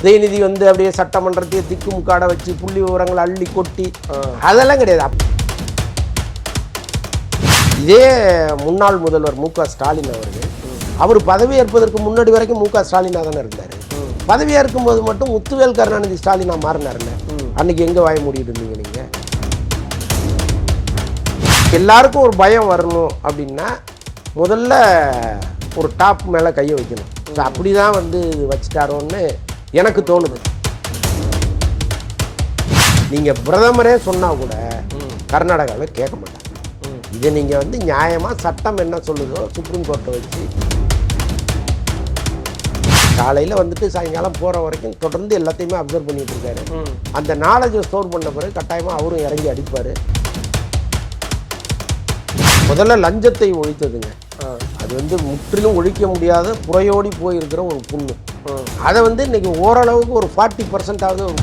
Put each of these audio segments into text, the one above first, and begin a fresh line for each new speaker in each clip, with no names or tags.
உதயநிதி வந்து அப்படியே சட்டமன்றத்தையே திக்குமுக்காட வச்சு புள்ளி விவரங்களை அள்ளி கொட்டி அதெல்லாம் கிடையாது. இதே முன்னாள் முதல்வர் மு.க. ஸ்டாலின் அவர்கள் அவர் பதவி ஏற்பதற்கு முன்னாடி வரைக்கும் மு.க. ஸ்டாலினாக தானே இருந்தார். பதவியாக இருக்கும்போது மட்டும் முத்துவேல் கருணாநிதி ஸ்டாலினா மாறினார்ல. அன்னைக்கு எங்கே வாய மூடிட்டு இருந்தீங்க நீங்கள்? எல்லாருக்கும் ஒரு பயம் வரணும் அப்படின்னா முதல்ல ஒரு டாப் மேலே கையை வைக்கணும். ஸோ அப்படி தான் வந்து வச்சுட்டாரோன்னு எனக்கு தோணுது. நீங்கள் பிரதமரே சொன்னால் கூட கர்நாடகாவில் கேட்க மாட்டாங்க. இதை நீங்கள் வந்து நியாயமாக சட்டம் என்ன சொல்லுதோ சுப்ரீம் கோர்ட்டை வச்சு காலையில் வந்துட்டு சாயங்காலம் போகிற வரைக்கும் தொடர்ந்து எல்லாத்தையுமே அப்சர்வ் பண்ணிட்டு இருக்காரு. அந்த நாலேஜை ஸ்டோர் பண்ண பிறகு கட்டாயமாக அவரும் இறங்கி அடிப்பார். முதல்ல லஞ்சத்தை ஒழித்ததுங்க. அது வந்து முற்றிலும் ஒழிக்க முடியாத புறையோடி போயிருக்கிற ஒரு புண்ணு. அதை வந்து இன்னைக்கு ஓரளவுக்கு ஒரு 40%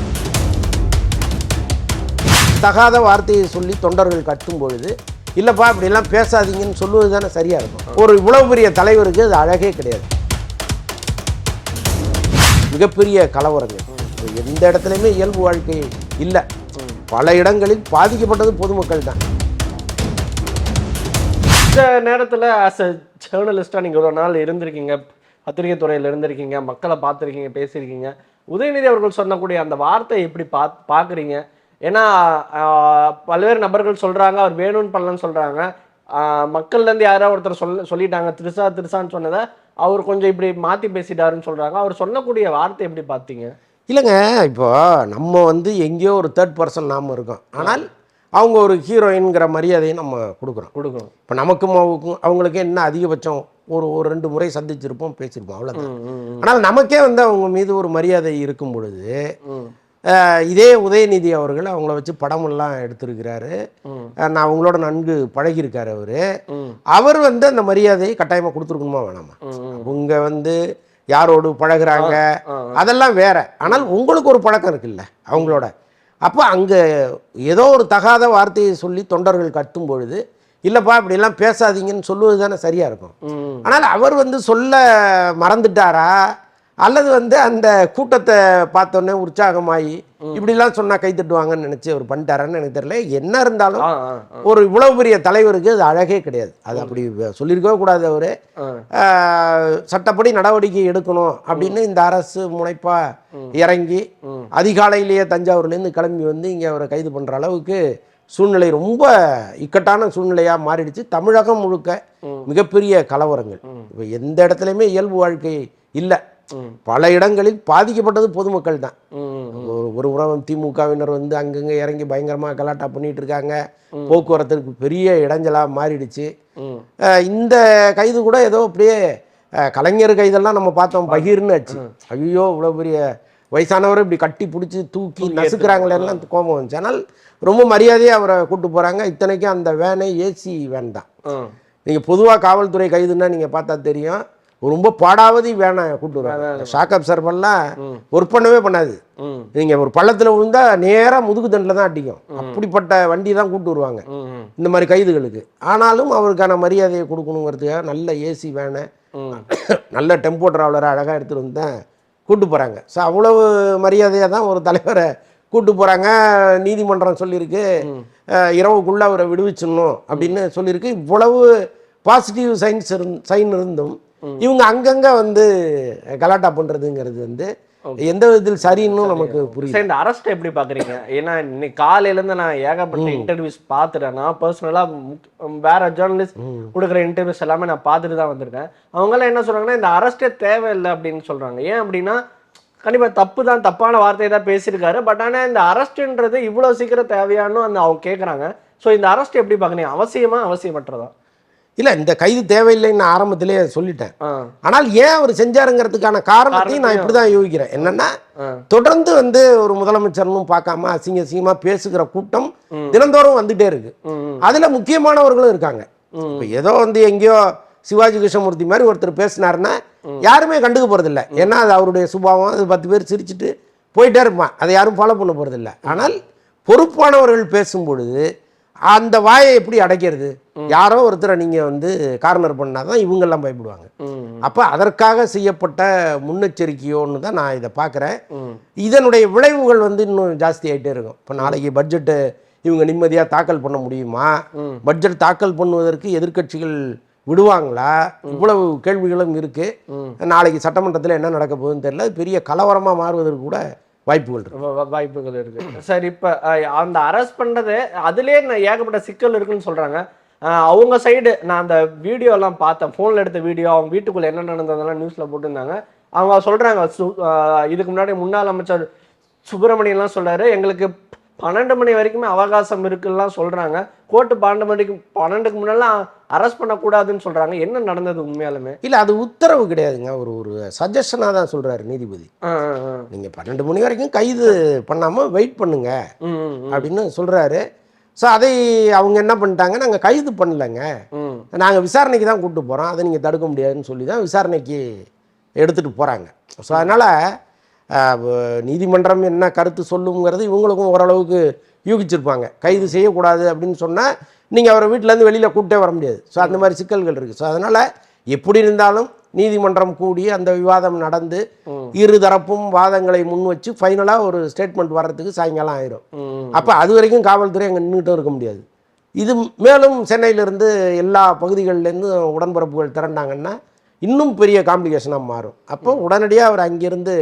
தகாத வார்த்தையை சொல்லி தொண்டர்கள் கட்டும் பொழுது இல்லைப்பா இப்படிலாம் பேசாதீங்கன்னு சொல்லுவது தானே சரியாக இருக்கும். ஒரு இவ்வளவு பெரிய தலைவருக்கு அது அழகே கிடையாது. மிகப்பெரிய கலவரங்கள் எந்த இடத்துலையுமே இயல்பு வாழ்க்கை இல்லை. பல இடங்களில் பாதிக்கப்பட்டது பொதுமக்கள் தான்.
இந்த நேரத்தில் ஆஸ் அ ஜேர்னலிஸ்டாக நீங்கள் ஒரு நாள் இருந்திருக்கீங்க, பத்திரிகை துறையில் இருந்திருக்கீங்க, மக்களை பார்த்துருக்கீங்க, பேசியிருக்கீங்க. உதயநிதி அவர்கள் சொன்னக்கூடிய அந்த வார்த்தையை எப்படி பார்க்குறீங்க? ஏன்னா பல்வேறு நபர்கள் சொல்கிறாங்க அவர் வேணும்னு பண்ணலன்னு சொல்கிறாங்க. மக்கள்லேருந்து யாராவது ஒருத்தர் சொல்லிட்டாங்க திருசான்னு சொன்னதை அவர் கொஞ்சம் இப்படி மாற்றி பேசிட்டாருன்னு சொல்கிறாங்க. அவர் சொன்னக்கூடிய வார்த்தை எப்படி பார்த்தீங்க?
இல்லைங்க, இப்போ நம்ம வந்து எங்கேயோ ஒரு தேர்ட் பர்சன் நாம் இருக்கோம். ஆனால் அவங்க ஒரு ஹீரோயின்கிற மரியாதையை நம்ம கொடுக்குறோம். இப்போ நமக்கும் அவங்களுக்கு என்ன அதிகபட்சம் ஒரு 2 முறை சந்திச்சிருப்போம், பேசியிருப்போம், அவ்வளோதான். ஆனால் நமக்கே வந்து அவங்க மீது ஒரு மரியாதை இருக்கும் பொழுது இதே உதயநிதி அவர்கள் அவங்கள வச்சு படமெல்லாம் எடுத்திருக்கிறாரு. நான் அவங்களோட நன்கு பழகியிருக்காரு. அவர் வந்து அந்த மரியாதையை கட்டாயமாக கொடுத்துருக்கணுமா வேணாமா? அவங்க வந்து யாரோடு பழகுறாங்க அதெல்லாம் வேற. ஆனால் உங்களுக்கு ஒரு பழக்கம் இருக்குல்ல அவங்களோட. அப்போ அங்கே ஏதோ ஒரு தகாத வார்த்தையை சொல்லி தொண்டர்கள் கட்டும் பொழுது இல்லைப்பா இப்படிலாம் பேசாதீங்கன்னு சொல்லுவது தானே சரியாக இருக்கும். ஆனால் அவர் வந்து சொல்ல மறந்துட்டாரா அல்லது வந்து அந்த கூட்டத்தை பார்த்தோன்னே உற்சாகமாகி இப்படிலாம் சொன்னால் கை தட்டுவாங்கன்னு நினச்சி அவர் பண்ணிட்டாரான்னு எனக்கு தெரியல. என்ன இருந்தாலும் ஒரு இவ்வளவு பெரிய தலைவருக்கு அது அழகே கிடையாது. அது அப்படி சொல்லியிருக்கவே கூடாது. அவர் சட்டப்படி நடவடிக்கை எடுக்கணும் அப்படின்னு இந்த அரசு முனைப்பாக இறங்கி அதிகாலையிலேயே தஞ்சாவூர்லேருந்து கிளம்பி வந்து இங்கே அவரை கைது பண்ணுற அளவுக்கு சூழ்நிலை ரொம்ப இக்கட்டான சூழ்நிலையாக மாறிடுச்சு. தமிழகம் முழுக்க மிகப்பெரிய கலவரங்கள். இப்போ எந்த இடத்துலையுமே இயல்பு வாழ்க்கை இல்லை. பல இடங்களில் பாதிக்கப்பட்டது பொதுமக்கள் தான். ஒரு புறம் திமுகவினர் வந்து அங்கங்கே இறங்கி பயங்கரமாக கலாட்டா பண்ணிட்டு இருக்காங்க. போக்குவரத்துக்கு பெரிய இடைஞ்சலாக மாறிடுச்சு. இந்த கைது கூட ஏதோ அப்படியே கலைஞர் கைதெல்லாம் நம்ம பார்த்தோம், பகீர்னு ஆச்சு. ஐயோ இவ்வளோ பெரிய வயசானவரை இப்படி கட்டி பிடிச்சி தூக்கி நசுக்கிறாங்களேலாம் கோபம் வந்துச்சு. ஆனால் ரொம்ப மரியாதையாக அவரை கூப்பிட்டு போகிறாங்க. இத்தனைக்கும் அந்த வேனே ஏசி வேன் தான். நீங்கள் பொதுவாக காவல்துறை கைதுன்னா நீங்கள் பார்த்தா தெரியும், ரொம்ப பாடாவதி வேனை கூப்பிட்டு வருவாங்க. ஷாக் அப்சர்வெல்லாம் ஒர்க் பண்ணவே பண்ணாது. நீங்கள் ஒரு பள்ளத்தில் விழுந்தா நேராக முதுகு தண்டில் தான் அடிக்கும். அப்படிப்பட்ட வண்டி தான் கூப்பிட்டு வருவாங்க இந்த மாதிரி கைதுகளுக்கு. ஆனாலும் அவருக்கான மரியாதையை கொடுக்கணுங்கிறதுக்காக நல்ல ஏசி வேனை, நல்ல டெம்போ டிராவலரை அழகாக எடுத்துகிட்டு வந்து தான் கூப்பிட்டு போகிறாங்க. ஸோ அவ்வளவு மரியாதையாக தான் ஒரு தலைவரை கூப்பிட்டு போகிறாங்க. நீதிமன்றம் சொல்லியிருக்கு இரவுக்குள்ளே அவரை விடுவிச்சிடணும் அப்படின்னு சொல்லியிருக்கு. இவ்வளவு பாசிட்டிவ் சைன் இருந்தும் இவங்க அங்கங்கே வந்து கலாட்டா பண்ணுறதுங்கிறது வந்து எந்த விதத்தில் சரின்னு நமக்கு புரியுது.
இந்த அரெஸ்ட் எப்படி பார்க்குறீங்க? ஏன்னா இன்னைக்கு காலையிலேருந்து நான் ஏகப்பட்ட இன்டர்வியூஸ் பார்த்துட்டேன். நான் பர்சனலாக வேற ஜேர்னலிஸ்ட் கொடுக்குற இன்டர்வியூஸ் எல்லாமே நான் பார்த்துட்டு தான் வந்திருக்கேன். அவங்களாம் என்ன சொல்கிறாங்கன்னா இந்த அரெஸ்ட்டே தேவையில்லை அப்படின்னு சொல்கிறாங்க. ஏன் அப்படின்னா கண்டிப்பாக தப்பு தான், தப்பான வார்த்தையை தான் பேசியிருக்காரு. பட் ஆனால் இந்த அரெஸ்ட்ன்றது இவ்வளோ சீக்கிரம் தேவையானு அந்த அவங்க கேட்குறாங்க. ஸோ இந்த அரெஸ்ட் எப்படி பார்க்குறீங்க? அவசியமற்றதா?
இல்லை, இந்த கைது தேவையில்லைன்னு நான் ஆரம்பத்திலே சொல்லிட்டேன். ஆனால் ஏன் அவர் செஞ்சாருங்கிறதுக்கான காரணத்தையும் நான் இப்படி தான் யோசிக்கிறேன். என்னன்னா தொடர்ந்து வந்து ஒரு முதலமைச்சர்னு பார்க்காம அசிங்கமாக பேசுகிற கூட்டம் தினந்தோறும் வந்துட்டே இருக்கு. அதில் முக்கியமானவர்களும் இருக்காங்க. இப்போ ஏதோ வந்து எங்கேயோ சிவாஜி கிருஷ்ணமூர்த்தி மாதிரி ஒருத்தர் பேசினாருன்னா யாருமே கண்டுக்க போகிறதில்ல. ஏன்னா அது அவருடைய சுபாவம். அது 10 பேர் சிரிச்சுட்டு போயிட்டே இருப்பான். அதை யாரும் ஃபாலோ பண்ண போகிறதில்ல. ஆனால் பொறுப்பானவர்கள் பேசும் பொழுது அந்த வாயை எப்படி அடைக்கிறது? யாரோ ஒருத்தரை நீங்கள் வந்து கார்னர் பண்ணாதான் இவங்கெல்லாம் பயப்படுவாங்க. அப்போ அதற்காக செய்யப்பட்ட முன்னெச்சரிக்கையோன்னு தான் நான் இதை பார்க்குறேன். இதனுடைய விளைவுகள் வந்து இன்னும் ஜாஸ்தி ஆகிட்டே இருக்கும். இப்போ நாளைக்கு பட்ஜெட்டு இவங்க நிம்மதியாக தாக்கல் பண்ண முடியுமா? பட்ஜெட் தாக்கல் பண்ணுவதற்கு எதிர்க்கட்சிகள் விடுவாங்களா? இவ்வளவு கேள்விகளும் இருக்குது. நாளைக்கு சட்டமன்றத்தில் என்ன நடக்க போகுதுன்னு தெரியல. பெரிய கலவரமாக மாறுவதற்கு கூட வாய்ப்புகள்
இருக்கு. சரி, இப்ப அந்த அரெஸ்ட் பண்றது அதுலயே ஏகப்பட்ட சிக்கல் இருக்குன்னு சொல்றாங்க. அவங்க சைடு நான் அந்த வீடியோ எல்லாம் பார்த்தேன், போன்ல எடுத்த வீடியோ, அவங்க வீட்டுக்குள்ள என்ன நடந்ததெல்லாம் நியூஸ்ல போட்டிருந்தாங்க. அவங்க சொல்றாங்க, இதுக்கு முன்னாடி முன்னாள் அமைச்சர் சுப்பிரமணியன் எல்லாம் சொல்றாரு, எங்களுக்கு 12 மணி வரைக்குமே அவகாசம் இருக்குல்லாம் சொல்றாங்க. கோர்ட்டு 12க்கு முன்னெல்லாம் அரெஸ்ட் பண்ணக்கூடாதுன்னு சொல்றாங்க. என்ன நடந்தது உண்மையாலுமே?
இல்லை, அது உத்தரவு கிடையாதுங்க. ஒரு சஜஷனாக தான் சொல்றாரு நீதிபதி. நீங்கள் 12 மணி வரைக்கும் கைது பண்ணாமல் வெயிட் பண்ணுங்க அப்படின்னு சொல்றாரு. ஸோ அதை அவங்க என்ன பண்ணிட்டாங்க, நாங்கள் கைது பண்ணலைங்க, நாங்கள் விசாரணைக்கு தான் கூப்பிட்டு போகிறோம், அதை நீங்கள் தடுக்க முடியாதுன்னு சொல்லி தான் விசாரணைக்கு எடுத்துகிட்டு போகிறாங்க. ஸோ அதனால் நீதிமன்றம் என்ன கருத்து சொல்லுங்கிறது இவங்களுக்கும் ஓரளவுக்கு யூகிச்சிருப்பாங்க. கைது செய்யக்கூடாது அப்படின்னு சொன்னால் நீங்கள் அவரை வீட்டிலேருந்து வெளியில் கூப்பிட்டே வர முடியாது. ஸோ அந்த மாதிரி சிக்கல்கள் இருக்குது. ஸோ அதனால் எப்படி இருந்தாலும் நீதிமன்றம் கூடி அந்த விவாதம் நடந்து இரு தரப்பும் வாதங்களை முன் வச்சு ஃபைனலாக ஒரு ஸ்டேட்மெண்ட் வர்றதுக்கு சாயங்காலம் ஆயிரும். அப்போ அது வரைக்கும் காவல்துறை அங்கே நின்றுட்டும் இருக்க முடியாது. இது மேலும் சென்னையிலேருந்து எல்லா பகுதிகளிலேருந்து உடன்பிறப்புகள் திரண்டாங்கன்னா இன்னும் பெரிய காம்ப்ளிகேஷனாக மாறும். அப்போ உடனடியாக அவர் அங்கேருந்து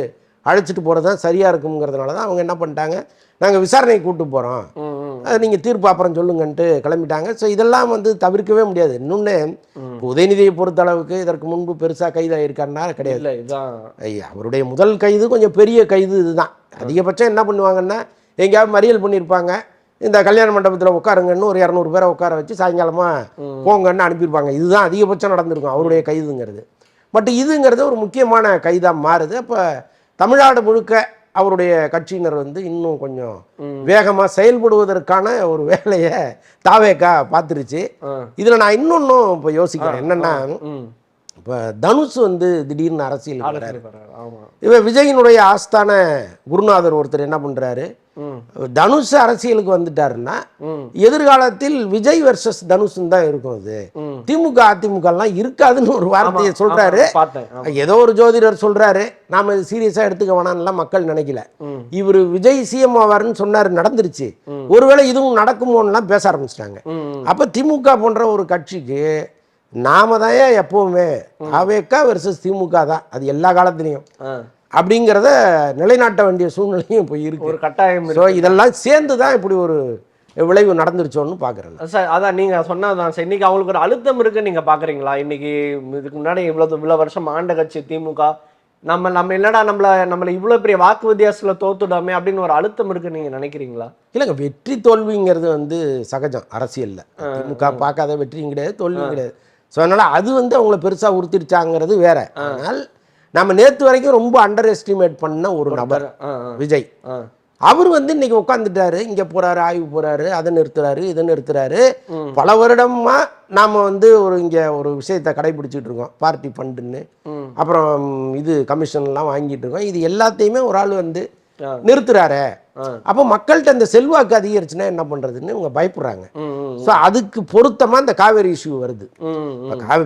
அழைச்சிட்டு போகிறது தான் சரியாக இருக்குங்கிறதுனால தான் அவங்க என்ன பண்ணிட்டாங்க, நாங்கள் விசாரணைக்கு கூப்பிட்டு போகிறோம், நீங்கள் தீர்ப்பு அப்புறம் சொல்லுங்கன்ட்டு கிளம்பிட்டாங்க. ஸோ இதெல்லாம் வந்து தவிர்க்கவே முடியாது. இன்னொன்று, உதயநிதியை பொறுத்த அளவுக்கு இதற்கு முன்பு பெருசாக கைதாகிருக்காருன்னா கிடையாது. அவருடைய முதல் கைது கொஞ்சம் பெரிய கைது. இதுதான் அதிகபட்சம் என்ன பண்ணுவாங்கன்னா, எங்கேயாவது மறியல் பண்ணியிருப்பாங்க, இந்த கல்யாண மண்டபத்தில் உட்காருங்கன்னு ஒரு 200 பேரை உட்கார வச்சு சாயங்காலமாக போங்கன்னு அனுப்பியிருப்பாங்க. இதுதான் அதிகபட்சம் நடந்திருக்கும் அவருடைய கைதுங்கிறது. பட் இதுங்கிறது ஒரு முக்கியமான கைதாக மாறுது. அப்போ தமிழ்நாடு முழுக்க அவருடைய கட்சியினர் வந்து இன்னும் கொஞ்சம் வேகமாக செயல்படுவதற்கான ஒரு வேலையை தாவேக்கா பார்த்துருச்சு. இதில் நான் இன்னொன்னும் இப்போ யோசிக்கிறேன் என்னென்னா, இப்போ தனுஷ் வந்து திடீர்னு அரசியல் இவன் விஜயினுடைய ஆஸ்தான குருநாதர் ஒருத்தர் என்ன பண்ணுறாரு, தனுஷ் அரசியலுக்கு வந்துட்டாருன்னா எதிர்காலத்தில் விஜய் வெர்சஸ் தனுஷ் தான் இருக்கும். அது திமுக அதிமுக எல்லாம் இருக்காதுன்னு ஒரு வார்த்தையை சொல்றாரு. ஏதோ ஒரு ஜோதிடர் சொல்றாரு, நாம இது சீரியஸா எடுத்துக்க வேணாம்லாம் மக்கள் நினைக்கல. இவர் விஜய் சிஎம் ஆவாருன்னு சொன்னாரு, நடந்துருச்சு. ஒருவேளை இதுவும் நடக்குமோன்னெல்லாம் பேச ஆரம்பிச்சிட்டாங்க. அப்ப திமுக போன்ற ஒரு கட்சிக்கு நாம தான் எப்பவுமே அவேக்கா வெர்சஸ் திமுக தான், அது எல்லா காலத்திலையும் அப்படிங்கிறத நிலைநாட்ட வேண்டிய சூழ்நிலையும் இப்போ இருக்கு, ஒரு கட்டாயம். ஸோ இதெல்லாம் சேர்ந்து தான் இப்படி ஒரு விளைவு நடந்துருச்சோன்னு பார்க்குறேன்
சார். அதான் நீங்கள் சொன்னதான் சார், இன்னைக்கு அவங்களுக்கு ஒரு அழுத்தம் இருக்குன்னு நீங்கள் பார்க்குறீங்களா? இன்னைக்கு இதுக்கு முன்னாடி இவ்வளோ வருஷம் ஆண்ட கட்சி திமுக, நம்ம என்னடா நம்மளை இவ்வளோ பெரிய வாக்கு வித்தியாசத்தில் தோத்துடாமே அப்படின்னு ஒரு அழுத்தம் இருக்குன்னு நீங்கள் நினைக்கிறீங்களா?
இல்லைங்க, வெற்றி தோல்விங்கிறது வந்து சகஜம் அரசியலில். திமுக பார்க்காத வெற்றியும் கிடையாது, தோல்வியும் கிடையாது. ஸோ அதனால் அது வந்து அவங்கள பெருசாக உறுத்திருச்சாங்கிறது வேற. ஆனால் நம்ம நேற்று வரைக்கும் ரொம்ப அண்டர் எஸ்டிமேட் பண்ண ஒரு நபர் விஜய், அவர் வந்து இன்னைக்கு உட்காந்துட்டாரு, இங்கே போறாரு, ஆய்வு போறாரு, அதை நிறுத்துறாரு, இதை நிறுத்துறாரு. பல வருடமா நாம வந்து இங்கே ஒரு விஷயத்தை கடைபிடிச்சிட்டு இருக்கோம், பார்ட்டி ஃபண்டுன்னு, அப்புறம் இது கமிஷன்லாம் வாங்கிட்டு இருக்கோம். இது எல்லாத்தையுமே ஒரு ஆள் வந்து நிறுத்துறாரு. அப்போ மக்கள்கிட்ட இந்த செல்வாக்கு அதிகரிச்சுன்னா என்ன பண்றதுன்னு இவங்க பயப்படுறாங்க. ஸோ அதுக்கு பொருத்தமா இந்த காவேரி இஷ்யூ வருது.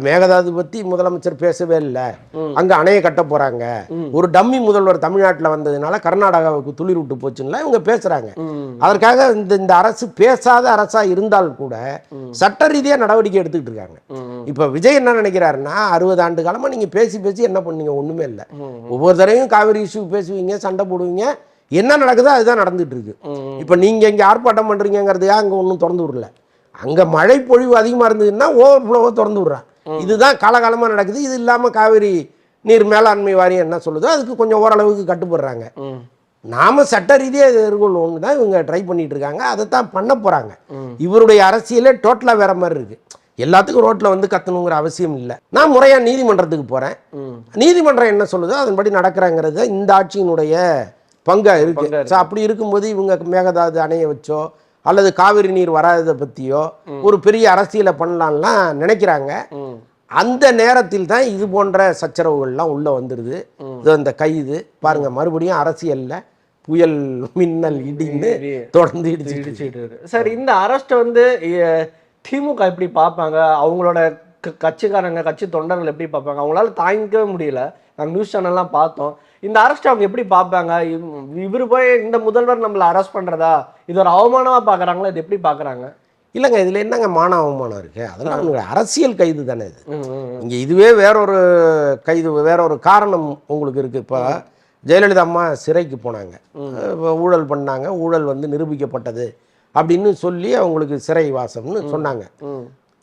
மேகதாது பத்தி முதலமைச்சர் பேசவே இல்லை, அங்க அணையை கட்ட போறாங்க, ஒரு டம்மி முதல்வர் தமிழ்நாட்டில் வந்ததுனால கர்நாடகாவுக்கு துளிர் விட்டு போச்சுன்னா இவங்க பேசுறாங்க. அதற்காக இந்த அரசு பேசாத அரசா இருந்தால் கூட சட்ட ரீதியா நடவடிக்கை எடுத்துக்கிட்டு இருக்காங்க. இப்ப விஜய் என்ன நினைக்கிறாருன்னா, 60 ஆண்டு காலமா நீங்க பேசி பேசி என்ன பண்ணீங்க, ஒண்ணுமே இல்லை. ஒவ்வொரு தடவையும் காவேரி இஷ்யூ பேசுவீங்க, சண்டை போடுவீங்க, என்ன நடக்குதோ அதுதான் நடந்துட்டு இருக்கு. இப்ப நீங்க இங்க ஆர்ப்பாட்டம் பண்றீங்கிறதுக்காக அங்க ஒன்றும் திறந்து விடல. அங்க மழை பொழிவு அதிகமா இருந்ததுன்னா ஓவர் ஃப்ளோவை திறந்து விடுறான். இதுதான் காலகாலமா நடக்குது. இது இல்லாம காவிரி நீர் மேலாண்மை வாரியம் என்ன சொல்லுதோ அதுக்கு கொஞ்சம் ஓரளவுக்கு கட்டுப்படுறாங்க. நாம சட்ட ரீதியாக எதிர்கொள்வோம்னு தான் இவங்க ட்ரை பண்ணிட்டு இருக்காங்க. அதை தான் பண்ண போறாங்க. இவருடைய அரசியலே டோட்டலா வேற மாதிரி இருக்கு. எல்லாத்துக்கும் ரோட்ல வந்து கத்தணுங்கிற அவசியம் இல்லை. நான் முறையா நீதிமன்றத்துக்கு போறேன், நீதிமன்றம் என்ன சொல்லுதோ அதன்படி நடக்கிறாங்கிறது இந்த ஆட்சியினுடைய பங்கா இருக்கு. ஸோ அப்படி இருக்கும்போது இவங்க மேகதாது அணைய வச்சோ அல்லது காவிரி நீர் வராததை பற்றியோ ஒரு பெரிய அரசியலை பண்ணலாம்லாம் நினைக்கிறாங்க. அந்த நேரத்தில் தான் இது போன்ற சச்சரவுகள்லாம் உள்ளே வந்துடுது. இது அந்த கைது பாருங்க, மறுபடியும் அரசியலில் புயல் மின்னல் இடின்னு தொடர்ந்து
இடிச்சுட்டு சார். இந்த அரெஸ்ட் வந்து திமுக எப்படி பார்ப்பாங்க, அவங்களோட கட்சிக்காரங்க கட்சி தொண்டர்கள் எப்படி பார்ப்பாங்க? அவங்களால தாங்கிக்கவே முடியல. நாங்கள் நியூஸ் சேனல்லாம் பார்த்தோம். இந்த அரெஸ்ட் அவங்க எப்படி பார்ப்பாங்க? இவர் போய் இந்த முதல்வர் நம்மளை அரெஸ்ட் பண்றதா இது ஒரு அவமானமா பார்க்குறாங்களா? இது எப்படி பார்க்குறாங்க?
இல்லைங்க, இதில் என்னங்க மான அவமானம் இருக்குது? அதெல்லாம் உங்களுக்கு அரசியல் கைது தானே இது. இங்கே இதுவே வேறொரு கைது, வேறொரு காரணம் உங்களுக்கு இருக்குது. இப்போ ஜெயலலிதா அம்மா சிறைக்கு போனாங்க, ஊழல் பண்ணாங்க, ஊழல் வந்து நிரூபிக்கப்பட்டது அப்படின்னு சொல்லி அவங்களுக்கு சிறை வாசம்னு சொன்னாங்க.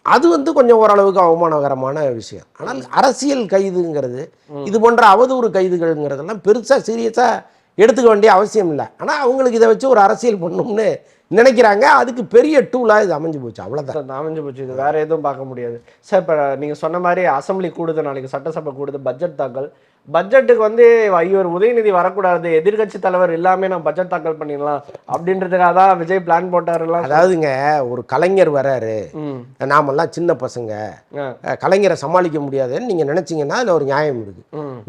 அது வந்து கொஞ்சம் ஓரளவுக்கு அவமானகரமான விஷயம். ஆனால் அரசியல் கைதுங்கிறது, இது போன்ற அவதூறு கைதுகள்ங்கிறதெல்லாம் பெருசாக சீரியஸாக எடுத்துக்க வேண்டிய அவசியம் இல்லை. ஆனால் அவங்களுக்கு இதை வச்சு ஒரு அரசியல் பண்ணணும்னு நினைக்கிறாங்க. அதுக்கு பெரிய டூலாக இது அமைஞ்சு போச்சு, அவ்வளோதான்.
அமைஞ்சு போச்சு, இது வேற எதுவும் பார்க்க முடியாது சார். இப்போ நீங்கள் சொன்ன மாதிரி அசம்பிளி கூடுது, நாளைக்கு சட்டசபை கூடுது, பட்ஜெட் தாக்கல். பட்ஜெட்டுக்கு வந்து ஐயோ உதயநிதி வரக்கூடாது, எதிர்கட்சி தலைவர் எல்லாமே நான் பட்ஜெட் தாக்கல் பண்ணிடலாம் அப்படின்றதுக்காக தான் விஜய் பிளான் போட்டாருலாம்.
அதாவதுங்க, ஒரு கலைஞர் வராரு, நாமெல்லாம் சின்ன பசங்க, கலைஞரை சமாளிக்க முடியாதுன்னு நீங்கள் நினச்சிங்கன்னா அதில் ஒரு நியாயம் இருக்கு.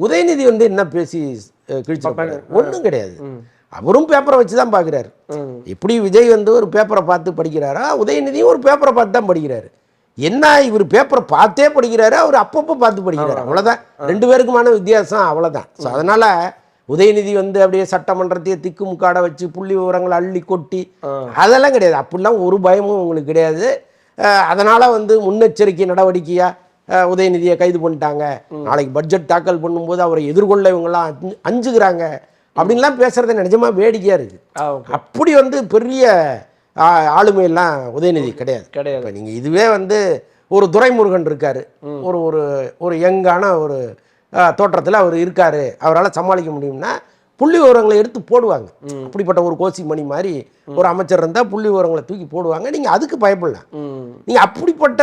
உதயநிதி வந்து என்ன பேசி கிழிச்சு ஒன்றும் கிடையாது. அவரும் பேப்பரை வச்சு தான் பார்க்குறாரு. எப்படி விஜய் வந்து ஒரு பேப்பரை பார்த்து படிக்கிறாரா, உதயநிதியும் ஒரு பேப்பரை பார்த்து தான் படிக்கிறாரு. என்ன இவர் பேப்பரை பார்த்தே படிக்கிறாரு, அவர் அப்பப்போ பார்த்து படிக்கிறாரு, அவ்வளோதான். ரெண்டு பேருக்குமான வித்தியாசம், அவ்வளோதான். ஸோ அதனால் உதயநிதி வந்து அப்படியே சட்டமன்றத்தையே திக்குமுக்காட வச்சு புள்ளி விவரங்களை அள்ளி கொட்டி அதெல்லாம் கிடையாது. அப்படிலாம் ஒரு பயமும் உங்களுக்கு கிடையாது. அதனால் வந்து முன்னெச்சரிக்கை நடவடிக்கையாக உதயநிதியை கைது பண்ணிட்டாங்க, நாளைக்கு பட்ஜெட் தாக்கல் பண்ணும்போது அவரை எதிர்கொள்ள இவங்கெல்லாம் அஞ்சுக்கிறாங்க அப்படின்லாம் பேசுறது நிஜமாக வேடிக்கையாக இருக்குது. அப்படி வந்து பெரிய ஆளுமையெல்லாம் உதயநிதி கிடையாது. இப்போ நீங்கள் இதுவே வந்து ஒரு துரைமுருகன் இருக்கார், ஒரு ஒரு ஒரு யங்கான ஒரு தோற்றத்தில் அவர் இருக்கார், அவரால் சமாளிக்க முடியும்னா புள்ளி விவரங்களை எடுத்து போடுவாங்க. அப்படிப்பட்ட ஒரு கோசி மணி மாதிரி ஒரு அமைச்சர் இருந்தால் புள்ளி விவரங்களை தூக்கி போடுவாங்க. நீங்கள் அதுக்கு பயப்படலாம். நீங்கள் அப்படிப்பட்ட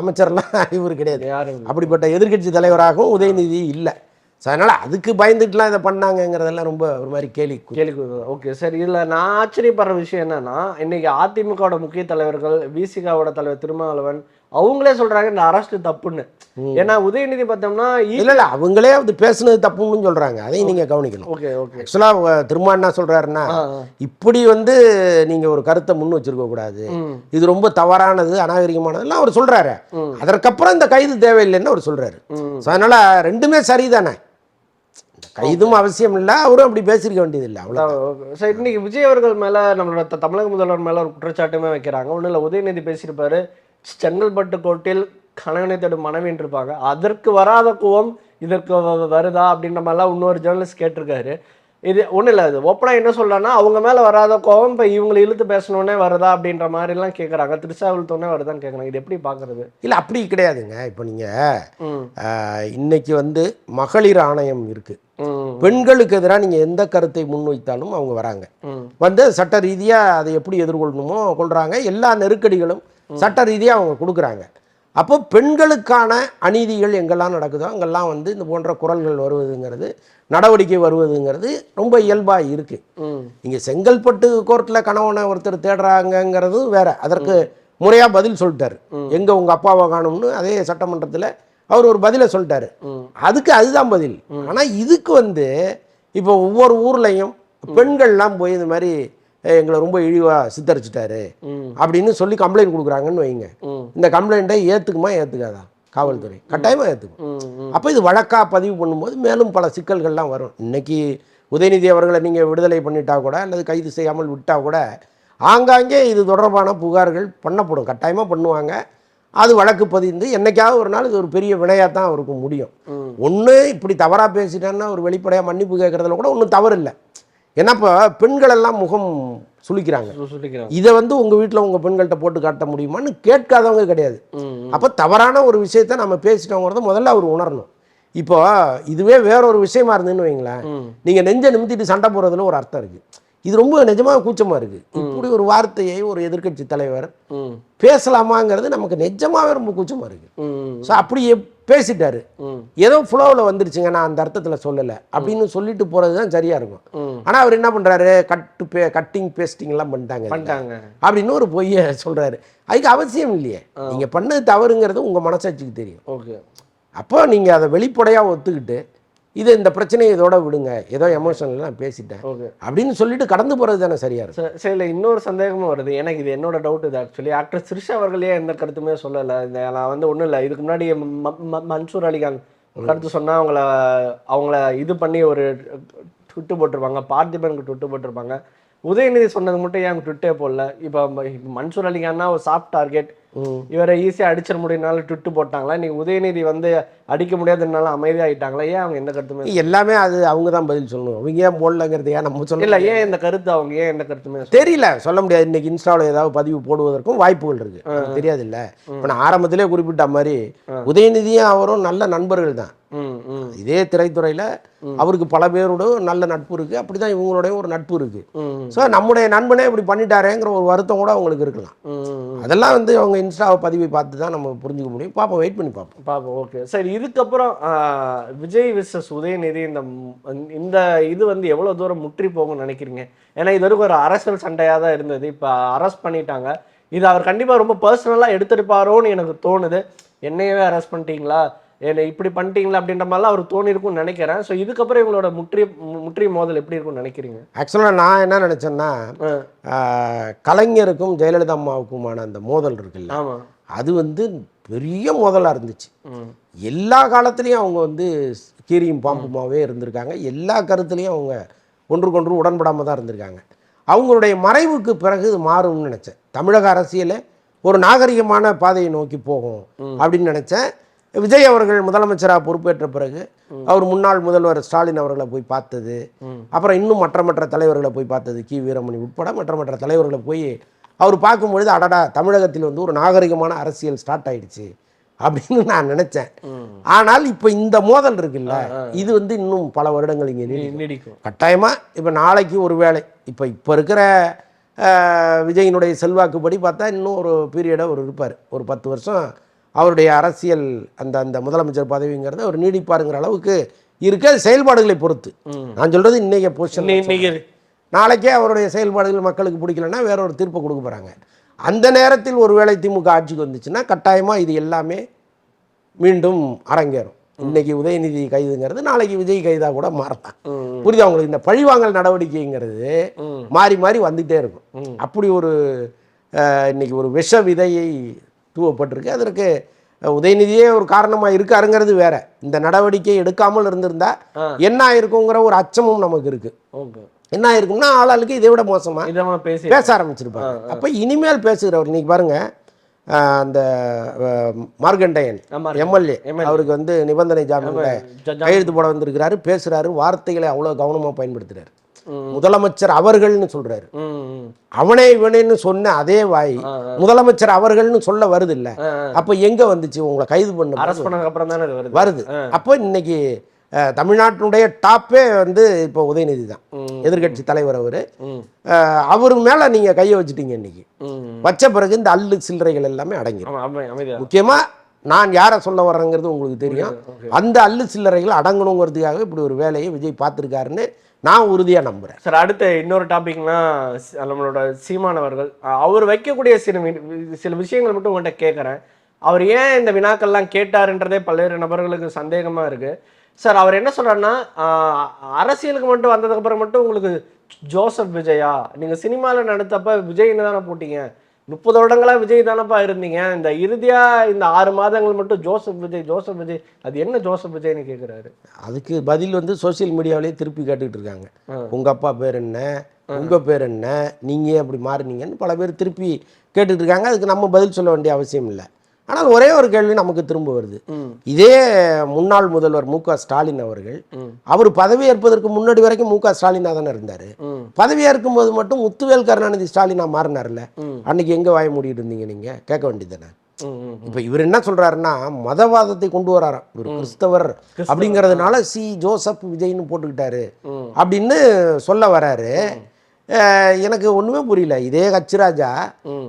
அமைச்சர்லாம் இவர் கிடையாது. அப்படிப்பட்ட எதிர்கட்சி தலைவராகவும் உதயநிதி இல்லை. ஸோ அதனால் அதுக்கு பயந்துட்டுலாம் இதை பண்ணாங்கங்கிறதெல்லாம் ரொம்ப ஒரு மாதிரி கேலி.
Okay sir. இதில் நான் ஆச்சரியப்படுற விஷயம் என்னன்னா, இன்னைக்கு அதிமுகவோட முக்கிய தலைவர்கள், விசிகாவோட தலைவர் திருமாவளவன் அவங்களே சொல்றாங்க இந்த அரெஸ்ட் தப்புன்னு. ஏன்னா உதயநிதி பார்த்தோம்னா
இல்லை அவங்களே அது பேசுனது தப்புன்னு சொல்றாங்க. அதையும் நீங்க கவனிக்கணும்.
Okay okay.
ஆக்சுவலாக திரும்ப என்ன சொல்றாருன்னா, இப்படி வந்து நீங்க ஒரு கருத்தை முன் வச்சிருக்க கூடாது, இது ரொம்ப தவறானது, அநாகரிகமானதுலாம் அவர் சொல்றாரு. அதற்கப்புறம் இந்த கைது தேவையில்லைன்னு அவர் சொல்றாரு. ஸோ அதனால ரெண்டுமே சரிதானே, கைதும் அவசியம் இல்லை, அவரும் அப்படி பேசியிருக்க வேண்டியது இல்லை, அவ்வளோ.
சார் இன்னைக்கு விஜய் அவர்கள் மேலே நம்மளோட தமிழக முதல்வர் மேலே ஒரு குற்றச்சாட்டுமே வைக்கிறாங்க. ஒன்றும் இல்லை, உதயநிதி பேசியிருப்பாரு, செங்கல்பட்டு கோர்ட்டில் கணவனை தேடும் மனைவின்னு இருப்பாங்க, அதற்கு வராத கோவம் இதற்கு வருதா அப்படின்ற மாதிரிலாம் இன்னொரு ஜேர்னலிஸ்ட் கேட்டிருக்காரு. இது ஒன்றும் இல்லை, அது ஓப்பனாக என்ன சொல்லலாம்னா அவங்க மேலே வராத கோவம் இப்போ இவங்களை இழுத்து பேசணுன்னே வருதா அப்படின்ற மாதிரிலாம் கேட்குறாங்க. திருச்சாவூர்த்தோன்னே வருதான்னு கேட்குறாங்க. இது எப்படி பார்க்குறது?
இல்லை அப்படி கிடையாதுங்க. இப்போ நீங்கள் இன்னைக்கு வந்து மகளிர் ஆணையம் இருக்குது, பெண்களுக்கு எதிராக நீங்கள் எந்த கருத்தை முன்வைத்தாலும் அவங்க வராங்க, வந்து சட்ட ரீதியாக அதை எப்படி எதிர்கொள்ளணுமோ கொள்கிறாங்க. எல்லா நெருக்கடிகளும் சட்ட ரீதியாக அவங்க கொடுக்குறாங்க. அப்போ பெண்களுக்கான அநீதிகள் எங்கெல்லாம் நடக்குதோ அங்கெல்லாம் வந்து இந்த போன்ற குரல்கள் வருவதுங்கிறது, நடவடிக்கை வருவதுங்கிறது ரொம்ப இயல்பாக இருக்குது. நீங்கள் செங்கல்பட்டு கோர்ட்டில் கணவனை ஒருத்தர் தேடுறாங்கங்கிறது வேற, அதற்கு முறையாக பதில் சொல்லிட்டாரு. எங்கே உங்கள் அப்பாவை காணும்னு அதே சட்டமன்றத்தில் அவர் ஒரு பதிலை சொல்லிட்டாரு. அதுக்கு அதுதான் பதில். ஆனால் இதுக்கு வந்து இப்போ ஒவ்வொரு ஊர்லேயும் பெண்கள்லாம் போய் இந்த மாதிரி எங்களை ரொம்ப இழிவாக சித்தரிச்சிட்டாரு அப்படின்னு சொல்லி கம்ப்ளைண்ட் கொடுக்குறாங்கன்னு வைங்க. இந்த கம்ப்ளைண்ட்டை ஏற்றுக்குமா ஏற்றுக்காதா? காவல்துறை கட்டாயமாக ஏற்றுக்கும். அப்போ இது வழக்காக பதிவு பண்ணும்போது மேலும் பல சிக்கல்கள்லாம் வரும். இன்னைக்கு உதயநிதி அவர்களை நீங்கள் விடுதலை பண்ணிட்டா கூட அல்லது கைது செய்யாமல் விட்டால் கூட ஆங்காங்கே இது தொடர்பான புகார்கள் பண்ணப்படும், கட்டாயமாக பண்ணுவாங்க. அது வழக்கு பதிந்து என்னைக்காவது ஒரு நாள் இது ஒரு பெரிய வினையாக தான் அவருக்கு முடியும். ஒன்று இப்படி தவறாக பேசிட்டான்னா ஒரு வெளிப்படையாக மன்னிப்பு கேட்குறதுல கூட ஒன்றும் தவறு இல்லை. ஏன்னா இப்போ பெண்கள் எல்லாம் முகம் சுளிக்கிறாங்க. இதை வந்து உங்கள் வீட்டில் உங்கள் பெண்கள்கிட்ட போட்டு காட்ட முடியுமான்னு கேட்காதவங்க கிடையாது. அப்போ தவறான ஒரு விஷயத்த நம்ம பேசிட்டோங்கிறத முதல்ல அவர் உணரணும். இப்போ இதுவே வேற ஒரு விஷயமா இருந்துன்னு வைங்களேன், நீங்கள் நெஞ்சை நிமித்திட்டு சண்டை போடுறதுல ஒரு அர்த்தம் இருக்குது. இது ரொம்ப நிஜமாக கூச்சமாக இருக்குது. இப்படி ஒரு வார்த்தையை ஒரு எதிர்கட்சி தலைவர் பேசலாமாங்கிறது நமக்கு நிஜமாவே ரொம்ப கூச்சமாக இருக்குது. ஸோ அப்படி பேசிட்டாரு, ஏதோ ஃப்ளோவில் வந்துருச்சுங்க, நான் அந்த அர்த்தத்தில் சொல்லலை அப்படின்னு சொல்லிட்டு போகிறது தான் சரியாக இருக்கும். ஆனால் அவர் என்ன பண்ணுறாரு, கட்டிங் பேஸ்டிங்லாம் பண்ணிட்டாங்க அப்படின்னு ஒரு பொய்யை சொல்கிறாரு. அதுக்கு அவசியம் இல்லையே. நீங்கள் பண்ணது தவறுங்கிறது உங்கள் மனசாட்சிக்கு தெரியும்.
ஓகே.
அப்போ நீங்கள் அதை வெளிப்படையாக ஒத்துக்கிட்டு இந்த பிரச்சனையை இதோட விடுங்க, ஏதோ எமோஷனல் நான் பேசிட்டேன்
ஓகே
அப்படின்னு சொல்லிட்டு கடந்து போகிறது தானே சரியா இருக்கும்.
சரி இல்லை, இன்னொரு சந்தேகமும் வருது எனக்கு. இது என்னோட டவுட். இது ஆக்சுவலி ஆக்டர் த்ரிஷா அவர்களே எந்த கருத்துமே சொல்லலை. இந்த நான் வந்து ஒன்றும் இல்லை, இதுக்கு முன்னாடி மன்சூர் அலிகான் கருத்து சொன்னால் அவங்கள இது பண்ணி ஒரு ட்விட்டு போட்டிருப்பாங்க, பார்த்திபனுக்கு ட்விட்டு போட்டிருப்பாங்க. உதயநிதி சொன்னது மட்டும் ஏன் ட்விட்டே போடல? இப்போ மன்சூர் அலிகான்னா ஒரு சாஃப்ட் டார்கெட், இவரை ஈஸியாக அடிச்சிட முடியும்னால ட்விட்டு போட்டாங்களா? இன்னைக்கு உதயநிதி வந்து அடிக்க முடியாதுனால அமைதியாகிட்டாங்களா? ஏன் அவங்க எந்த கருத்துமே
எல்லாமே அது அவங்க தான் பதில் சொல்லணும். அவங்க ஏன் போடலங்கிறது ஏன் நம்ம சொல்ல
இல்லை. ஏன் இந்த கருத்து அவங்க ஏன் எந்த கருத்துமே
தெரியல, சொல்ல முடியாது. இன்னைக்கு இன்ஸ்டாவில் ஏதாவது பதிவு போடுவதற்கும் வாய்ப்புகள் இருக்கு, தெரியாது இல்லை. இப்போ நான் ஆரம்பத்திலே குறிப்பிட்ட மாதிரி உதயநிதியும் அவரும் நல்ல நண்பர்கள் தான். இதே திரைத்துறையில் அவருக்கு பல பேரோட நல்ல நட்பு இருக்கு. அப்படிதான் இவங்களோடய ஒரு நட்பு இருக்கு. ஸோ நம்முடைய நண்பனே இப்படி பண்ணிட்டாரேங்கிற ஒரு வருத்தம் கூட அவங்களுக்கு இருக்கலாம். அதெல்லாம் வந்து அவங்க இன்ஸ்டாவை பதிவை பார்த்து தான் நம்ம புரிஞ்சுக்க முடியும். பார்ப்போம், வெயிட் பண்ணி பார்ப்போம்.
ஓகே சரி. இதுக்கப்புறம் விஜய் விசஸ் உதயநிதி இந்த இது வந்து எவ்வளோ தூரம் முற்றி போகும்னு நினைக்கிறீங்க? ஏன்னா இது வரைக்கும் ஒரு அரசியல் சண்டையாக தான் இருந்தது. இப்போ அரெஸ்ட் பண்ணிட்டாங்க. இது அவர் கண்டிப்பாக ரொம்ப பர்சனலாக எடுத்துருப்பாரோன்னு எனக்கு தோணுது. என்னையவே அரெஸ்ட் பண்ணிட்டீங்களா, என்னை இப்படி பண்ணிட்டீங்களா அப்படின்ற மாதிரிலாம் அவர் தோணி இருக்கும்னு நினைக்கிறேன். ஸோ இதுக்கப்புறம் இவங்களோட முற்றி மோதல் எப்படி இருக்கும்னு நினைக்கிறீங்க?
ஆக்சுவலாக நான் என்ன நினச்சேன்னா, கலைஞருக்கும் ஜெயலலிதா அம்மாவுக்குமான அந்த மோதல் இருக்குல்ல,
ஆமாம்,
அது வந்து பெரிய மோதலாக இருந்துச்சு. எல்லா காலத்துலேயும் அவங்க வந்து கீரியும் பாம்புமாவே இருந்திருக்காங்க. எல்லா கருத்துலேயும் அவங்க ஒன்றுக்கொன்று உடன்படாமல் தான் இருந்திருக்காங்க. அவங்களுடைய மறைவுக்கு பிறகு இது மாறும்னு நினச்சேன். தமிழக அரசியலே ஒரு நாகரிகமான பாதையை நோக்கி போகும் அப்படின்னு நினச்சேன். விஜய் அவர்கள் முதலமைச்சராக பொறுப்பேற்ற பிறகு அவர் முன்னாள் முதல்வர் ஸ்டாலின் அவர்களை போய் பார்த்தது, அப்புறம் இன்னும் மற்ற தலைவர்களை போய் பார்த்தது, கி வீரமணி உட்பட மற்ற தலைவர்களை போய் அவர் பார்க்கும்பொழுது அடடா தமிழகத்தில் வந்து ஒரு நாகரிகமான அரசியல் ஸ்டார்ட் ஆயிடுச்சு அப்படின்னு நான் நினச்சேன். ஆனால் இப்போ இந்த மோதல் இருக்குல்ல, இது வந்து இன்னும் பல வருடங்கள் இங்கே நீடிக்கும் கட்டாயமாக. இப்போ நாளைக்கு ஒரு வேளை இப்போ இருக்கிற விஜயினுடைய செல்வாக்குப்படி பார்த்தா இன்னும் ஒரு பீரியடை அவர் இருப்பார். ஒரு 10 வருஷம் அவருடைய அரசியல் அந்த முதலமைச்சர் பதவிங்கிறத அவர் நீடிப்பாருங்கிற அளவுக்கு இருக்க செயல்பாடுகளை பொறுத்து. நான் சொல்கிறது இன்றைக்கி பொசிஷன். நாளைக்கே அவருடைய செயல்பாடுகள் மக்களுக்கு பிடிக்கலன்னா வேற ஒரு தீர்ப்பை கொடுக்க போகிறாங்க. அந்த நேரத்தில் ஒருவேளை திமுக ஆட்சிக்கு வந்துச்சுன்னா கட்டாயமாக இது எல்லாமே மீண்டும் அரங்கேறும். இன்னைக்கு உதயநிதி கைதுங்கிறது நாளைக்கு விஜய் கைதாக கூட மாறலாம். புரியுது அவங்களுக்கு? இந்த பழிவாங்கல் நடவடிக்கைங்கிறது மாறி மாறி வந்துகிட்டே இருக்கும். அப்படி ஒரு இன்னைக்கு ஒரு விஷ விதையை தூவப்பட்டிருக்கு. அதற்கு உதயநிதியே ஒரு காரணமாக இருக்காருங்கிறது வேற. இந்த நடவடிக்கை எடுக்காமல் இருந்திருந்தா என்ன ஆயிருக்குங்கிற ஒரு அச்சமும் நமக்கு இருக்கு. என்ன ஆயிருக்கும்னா ஆளாளுக்கு இதை விட மோசமா பேச ஆரம்பிச்சிருப்பாங்க. அப்போ இனிமேல் பேசுகிறவர் இன்னைக்கு பாருங்க, அந்த மார்கண்டையன் எம்எல்ஏ அவருக்கு வந்து நிபந்தனை ஜாமீன் கையெழுத்து போட வந்திருக்கிறாரு. பேசுறாரு, வார்த்தைகளை அவ்வளோ கவனமாக பயன்படுத்துறாரு. முதலமைச்சர் அவர்கள்னு சொல்றாரு. அவனே இவனேன்னு சொன்ன அதே வாய் முதலமைச்சர் அவர்கள்னு சொல்ல வருது இல்ல. அப்ப எங்க வந்துச்சு உங்களை கைது பண்ண வருது. அப்போ இன்னைக்கு தமிழ்நாட்டினுடைய டாப்பே வந்து இப்போ உதயநிதி தான், எதிர்கட்சி தலைவர். அவரு மேல நீங்க கையை வச்சுட்டீங்க. இன்னைக்கு வச்ச பிறகு இந்த அல்லு சில்லறைகள் எல்லாமே அடங்கிடும். முக்கியமா நான் யாரை சொல்ல வர்றேங்கிறது உங்களுக்கு தெரியும். அந்த அல்லு சில்லறைகள் அடங்கணுங்கிறதுக்காக இப்படி ஒரு வேலையை விஜய் பார்த்துருக்காருன்னு நான் உறுதியாக நம்புகிறேன்.
சார் அடுத்த இன்னொரு டாபிக்னா நம்மளோட சீமான் அவர்கள் அவர் வைக்கக்கூடிய சில விஷயங்கள் மட்டும் உங்கள்கிட்ட கேட்குறேன். அவர் ஏன் இந்த வினாக்கள்லாம் கேட்டாருன்றதே பல்வேறு நபர்களுக்கு சந்தேகமாக இருக்குது. சார் அவர் என்ன சொல்கிறாருன்னா, அரசியலுக்கு மட்டும் வந்ததுக்கப்புறம் மட்டும் உங்களுக்கு ஜோசப் விஜயா, நீங்கள் சினிமாவில் நடத்தப்ப விஜய்னு தானே போட்டீங்க, 30 வருடங்களாக விஜய் தானப்பா இருந்தீங்க, இந்த இறுதியாக இந்த 6 மாதங்கள் மட்டும் ஜோசப் விஜய் அது என்ன ஜோசப் விஜய்னு கேட்குறாரு.
அதுக்கு பதில் வந்து சோசியல் மீடியாவிலேயே திருப்பி கேட்டுக்கிட்டு இருக்காங்க. உங்கள் அப்பா பேர் என்ன, உங்கள் பேர் என்ன, நீங்கள் அப்படி மாறினீங்கன்னு பல பேர் திருப்பி கேட்டுட்டு இருக்காங்க. அதுக்கு நம்ம பதில் சொல்ல வேண்டிய அவசியம் இல்லை. ஆனால் ஒரே ஒரு கேள்வி நமக்கு திரும்ப வருது. இதே முன்னாள் முதல்வர் மு க ஸ்டாலின் அவர்கள் அவர் பதவியேற்பதற்கு முன்னாடி வரைக்கும் மு க ஸ்டாலினா தானே இருந்தார். பதவியேற்கும் போது மட்டும் முத்துவேல் கருணாநிதி ஸ்டாலினா மாறினார்ல. அன்னைக்கு எங்கே வாய மூடிட்டு இருந்தீங்க? நீங்கள் கேட்க வேண்டியதானே. இப்போ இவர் என்ன சொல்றாருன்னா, மதவாதத்தை கொண்டு வராராம். இவர் கிறிஸ்தவர் அப்படிங்கிறதுனால ஜோசப் விஜய்னு போட்டுக்கிட்டாரு அப்படின்னு சொல்ல வராரு. எனக்கு ஒன்றுமே புரியல. இதே ஹச்ராஜா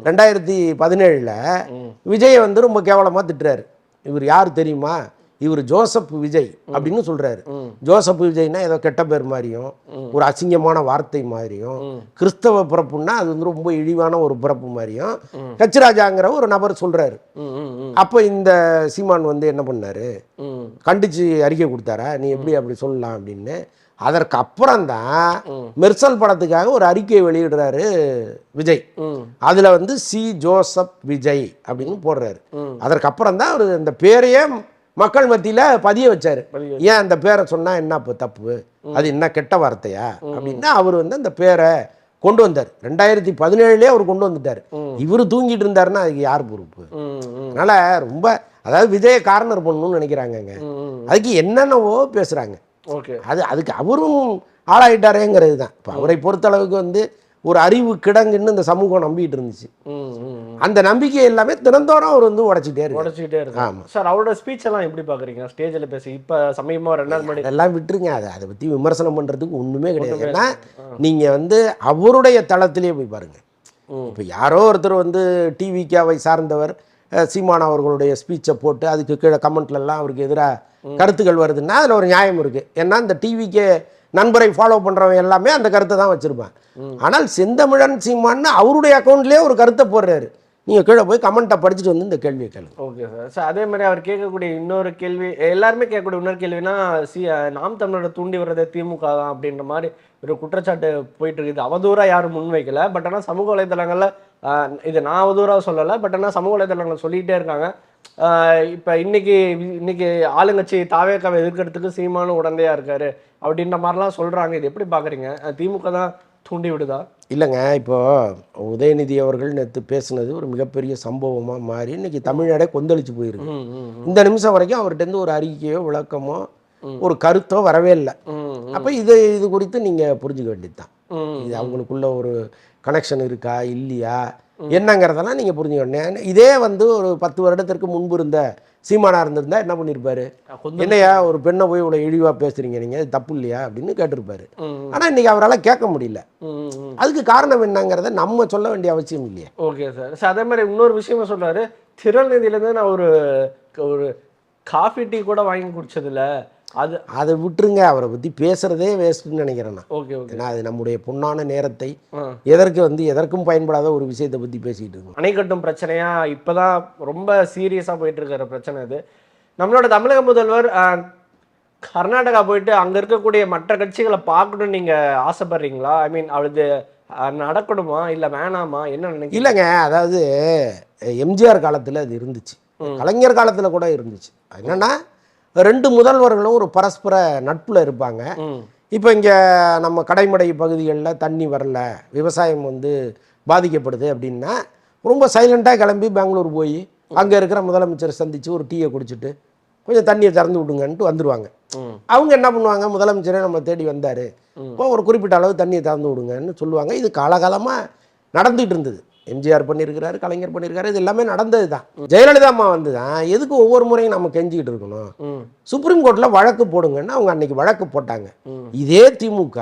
2017 விஜயை வந்து ரொம்ப கேவலமாக திட்டுறாரு. இவர் யார் தெரியுமா, இவர் ஜோசப் விஜய் அப்படின்னு சொல்றாரு. ஜோசப் விஜய்னா ஏதோ கெட்ட பேர் மாதிரியும் ஒரு அசிங்கமான வார்த்தை மாதிரியும், கிறிஸ்தவ பிறப்புன்னா அது வந்து ரொம்ப இழிவான ஒரு பிறப்பு மாதிரியும் கச்சிராஜாங்கிற ஒரு நபர் சொல்றாரு. அப்போ இந்த சீமான் வந்து என்ன பண்ணாரு, கண்டிச்சு அறிக்கை கொடுத்தாரா, நீ எப்படி அப்படி சொல்லலாம் அப்படின்னு. அதற்கு அப்புறம் தான் மெர்சல் படத்துக்காக ஒரு அறிக்கையை வெளியிடுறாரு விஜய். அதுல வந்து சி ஜோசப் விஜய் அப்படின்னு போடுறாரு. அதற்கு அப்புறம் தான் அவர் இந்த பேரையே மக்கள் மத்தியில பதிய வச்சாரு. ஏன் அந்த பேரை சொன்னா என்ன தப்பு, அது என்ன கெட்ட வார்த்தையா அப்படின்னா அவர் வந்து அந்த பேரை கொண்டு வந்தார். 2017 அவர் கொண்டு வந்துட்டார். இவரு தூங்கிட்டு இருந்தாருன்னா அதுக்கு யார் பொறுப்பு? அதனால ரொம்ப, அதாவது விஜயை கார்னர் பண்ணணும்னு நினைக்கிறாங்க. அதுக்கு என்னென்னவோ பேசுறாங்க. அதுக்கு அவரும் ஆளாயிட்டாரேங்கிறது தான். இப்போ அவரை பொறுத்தளவுக்கு வந்து ஒரு அறிவு கிடங்குன்னு இந்த சமூகம் நம்பிட்டு இருந்துச்சு. அந்த நம்பிக்கை எல்லாமே தினந்தோறும் அவர் வந்து உடைச்சிட்டே
இருக்கு. ஆமா சார், அவரோட ஸ்பீச் எல்லாம் எப்படி பாக்குறீங்க? ஸ்டேஜ்ல பேசி இப்ப சமயமா 2 மணி
அதெல்லாம் விட்டுருங்க. அதை பத்தி விமர்சனம் பண்றதுக்கு ஒண்ணுமே கிடையாது. ஏன்னா நீங்க வந்து அவருடைய தளத்திலே போய் பாருங்க. இப்போ யாரோ ஒருத்தர் வந்து டிவிக்காவை சார்ந்தவர் சீமான் அவர்களுடைய ஸ்பீச்சை போட்டு அதுக்கு கீழே கமெண்ட்லலாம் அவருக்கு எதிராக கருத்துக்கள் வருதுன்னா அதில் ஒரு நியாயம் இருக்குது. ஏன்னா இந்த டிவிக்கு நண்பரை ஃபாலோ பண்ணுறவங்க எல்லாமே அந்த கருத்தை தான் வச்சுருப்பான். ஆனால் செந்தமிழன் சீமான்னு அவருடைய அக்கௌண்ட்லேயே ஒரு கருத்தை போடுறாரு. நீங்கள் கீழே போய் கமெண்ட்டை படிச்சுட்டு வந்து இந்த கேள்வியை கேளுங்க.
Okay sir. சார் அதே மாதிரி அவர் கேட்கக்கூடிய இன்னொரு கேள்வி, எல்லாருமே கேட்கக்கூடிய இன்னொரு கேள்வினா, நாம் தமிழரை தூண்டி வர்றது திமுக தான் அப்படின்ற மாதிரி ஒரு குற்றச்சாட்டு போயிட்டு இருக்குது. அவதூறாக யாரும் முன்வைக்கல. பட் ஆனால் சமூக வலைதளங்களில் இது நான் அவதூறாக சொல்லலை, பட் ஆனால் சமூக வலைதளங்கள் சொல்லிகிட்டே இருக்காங்க. இப்போ இன்னைக்கு ஆளுங்கட்சி தாவேக்காவை எதிர்க்கிறதுக்கு சீமானும் உடந்தையாக இருக்காரு அப்படின்ற மாதிரிலாம் சொல்கிறாங்க. இது எப்படி பார்க்குறீங்க? திமுக தான் தூண்டி விடுதா? இல்லைங்க, இப்போது உதயநிதி அவர்கள் நேற்று பேசுனது ஒரு மிகப்பெரிய சம்பவமாக மாறி இன்னைக்கு தமிழ்நாடே கொந்தளிச்சு போயிருக்கு. இந்த நிமிஷம் வரைக்கும் அவர்கிட்ட ஒரு அறிக்கையோ விளக்கமோ ஒரு கருத்தோ வரவே இல்லை. அப்போ இது குறித்து நீங்கள் புரிஞ்சுக்க வேண்டியது தான். இது அவங்களுக்குள்ள ஒரு கனெக்ஷன் இருக்கா இல்லையா என்னங்கிறதெல்லாம் நீங்கள் புரிஞ்சுக்கணும். இதே வந்து ஒரு 10 வருடத்திற்கு முன்பு இருந்த சீமானா இருந்திருந்தா என்ன பண்ணியிருப்பாரு? என்னையா ஒரு பெண்ணை போய் இவ்வளோ இழிவாக பேசுறீங்க, நீங்கள் அது தப்பு இல்லையா அப்படின்னு கேட்டிருப்பாரு. ஆனால் இன்னைக்கு அவரால் கேட்க முடியல. அதுக்கு காரணம் என்னங்கிறத நம்ம சொல்ல வேண்டிய அவசியம் இல்லையா? Okay sir. அதே மாதிரி இன்னொரு விஷயமா சொல்றாரு, திருநெல்வேலியிலேருந்து நான் ஒரு காஃபி டீ கூட வாங்கி குடிச்சதில்ல.
அதை விட்டுருங்க, அவரை பற்றி பேசுறதே வேஸ்ட்டுன்னு நினைக்கிறேன் நான். ஏன்னா அது நம்முடைய பொன்னான நேரத்தை எதற்கும் பயன்படாத ஒரு விஷயத்தை பற்றி பேசிகிட்டு இருக்கோம்.
அணை கட்டும் பிரச்சனையா இப்போதான் ரொம்ப சீரியஸாக போயிட்டு இருக்கிற பிரச்சனை இது. நம்மளோட தமிழக முதல்வர் கர்நாடகா போயிட்டு அங்கே இருக்கக்கூடிய மற்ற கட்சிகளை பார்க்கணும்னு நீங்கள் ஆசைப்படுறீங்களா? ஐ மீன் அது நடக்கணுமா இல்லை வேணாமா, என்ன நினைக்கிறீங்க?
இல்லைங்க, அதாவது எம்ஜிஆர் காலத்தில் அது இருந்துச்சு, கலைஞர் காலத்தில் கூட இருந்துச்சு. என்னன்னா 2 முதல்வர்களும் ஒரு பரஸ்பர நட்பில் இருப்பாங்க. இப்போ இங்கே நம்ம கடைமடை பகுதிகளில் தண்ணி வரல, விவசாயம் வந்து பாதிக்கப்படுது அப்படின்னா ரொம்ப சைலண்ட்டாக கிளம்பி பெங்களூர் போய் அங்கே இருக்கிற முதலமைச்சரை சந்தித்து ஒரு டீயை குடிச்சிட்டு கொஞ்சம் தண்ணியை திறந்து விடுங்கன்ட்டு வந்துடுவாங்க. அவங்க என்ன பண்ணுவாங்க, முதலமைச்சரே நம்ம தேடி வந்தார், இப்போ ஒரு குறிப்பிட்ட அளவு தண்ணியை திறந்து விடுங்கன்னு சொல்லுவாங்க. இது காலகாலமாக நடந்துகிட்டு இருந்தது. எம்ஜிஆர் பண்ணியிருக்கிறாரு, கலைஞர் பண்ணியிருக்காரு, இது எல்லாமே நடந்தது தான். ஜெயலலிதா அம்மா வந்து தான் எதுக்கு ஒவ்வொரு முறையும் நம்ம கெஞ்சிக்கிட்டு இருக்கணும், சுப்ரீம் கோர்ட்டில் வழக்கு போடுங்கன்னு அவங்க அன்னைக்கு வழக்கு போட்டாங்க. இதே திமுக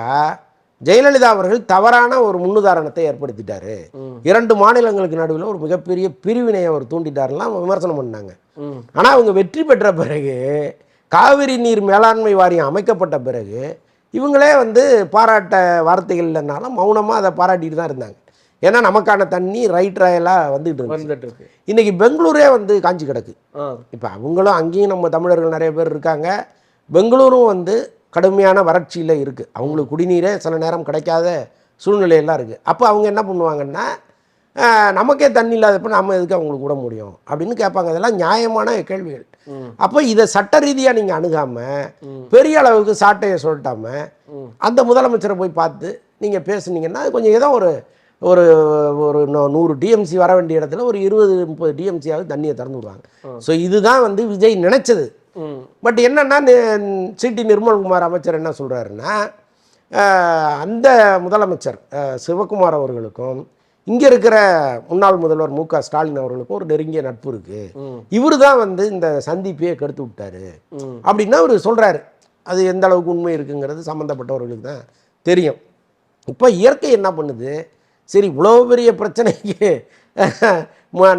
ஜெயலலிதா அவர்கள் தவறான ஒரு முன்னுதாரணத்தை ஏற்படுத்திட்டாரு, 2 மாநிலங்களுக்கு நடுவில் ஒரு மிகப்பெரிய பிரிவினையை அவர் தூண்டிட்டாருலாம் விமர்சனம் பண்ணாங்க. ஆனால் அவங்க வெற்றி பெற்ற பிறகு, காவிரி நீர் மேலாண்மை வாரியம் அமைக்கப்பட்ட பிறகு இவங்களே வந்து பாராட்ட வார்த்தைகள் இல்லைனாலும் மௌனமாக அதை பாராட்டிட்டு தான் இருந்தாங்க. ஏன்னா நமக்கான தண்ணி ரைட் ராயலாக வந்துட்டு இருக்கு. இன்னைக்கு பெங்களூரே வந்து காஞ்சி கிடக்கு. இப்போ அவங்களும் அங்கேயும் நம்ம தமிழர்கள் நிறைய பேர் இருக்காங்க. பெங்களூரும் வந்து கடுமையான வறட்சியில் இருக்குது. அவங்களுக்கு குடிநீரே சில நேரம் கிடைக்காத சூழ்நிலையெல்லாம் இருக்குது. அப்போ அவங்க என்ன பண்ணுவாங்கன்னா, நமக்கே தண்ணி இல்லாதப்ப நம்ம எதுக்கு அவங்களுக்கு விட முடியும் அப்படின்னு கேட்பாங்க. அதெல்லாம் நியாயமான கேள்விகள். அப்போ இதை சட்ட ரீதியாக நீங்கள் அணுகாமல் பெரிய அளவுக்கு சாட்டையை சொல்லிட்டாமல் அந்த முதலமைச்சரை போய் பார்த்து நீங்கள் பேசுனீங்கன்னா அது கொஞ்சம் ஏதோ ஒரு 100 டிஎம்சி வர வேண்டிய இடத்துல ஒரு 20-30 டிஎம்சியாவது தண்ணியை திறந்து விடுவாங்க. ஸோ இதுதான் வந்து விஜய் நினைச்சது. பட் என்னன்னா, சிடி நிர்மல்குமார் அமைச்சர் என்ன சொல்கிறாருன்னா, அந்த முதலமைச்சர் சிவகுமார் அவர்களுக்கும் இங்கே இருக்கிற முன்னாள் முதல்வர் மு.க. ஸ்டாலின் அவர்களுக்கும் ஒரு நெருங்கிய நட்பு இருக்குது, இவர் தான் வந்து இந்த சந்திப்பையே கெடுத்து விட்டாரு அப்படின்னா அவர் சொல்கிறாரு. அது எந்த அளவுக்கு உண்மை இருக்குங்கிறது சம்மந்தப்பட்டவர்களுக்கு தான் தெரியும். இப்போ இயற்கை என்ன பண்ணுது, சரி இவ்வளோ பெரிய பிரச்சனைக்கு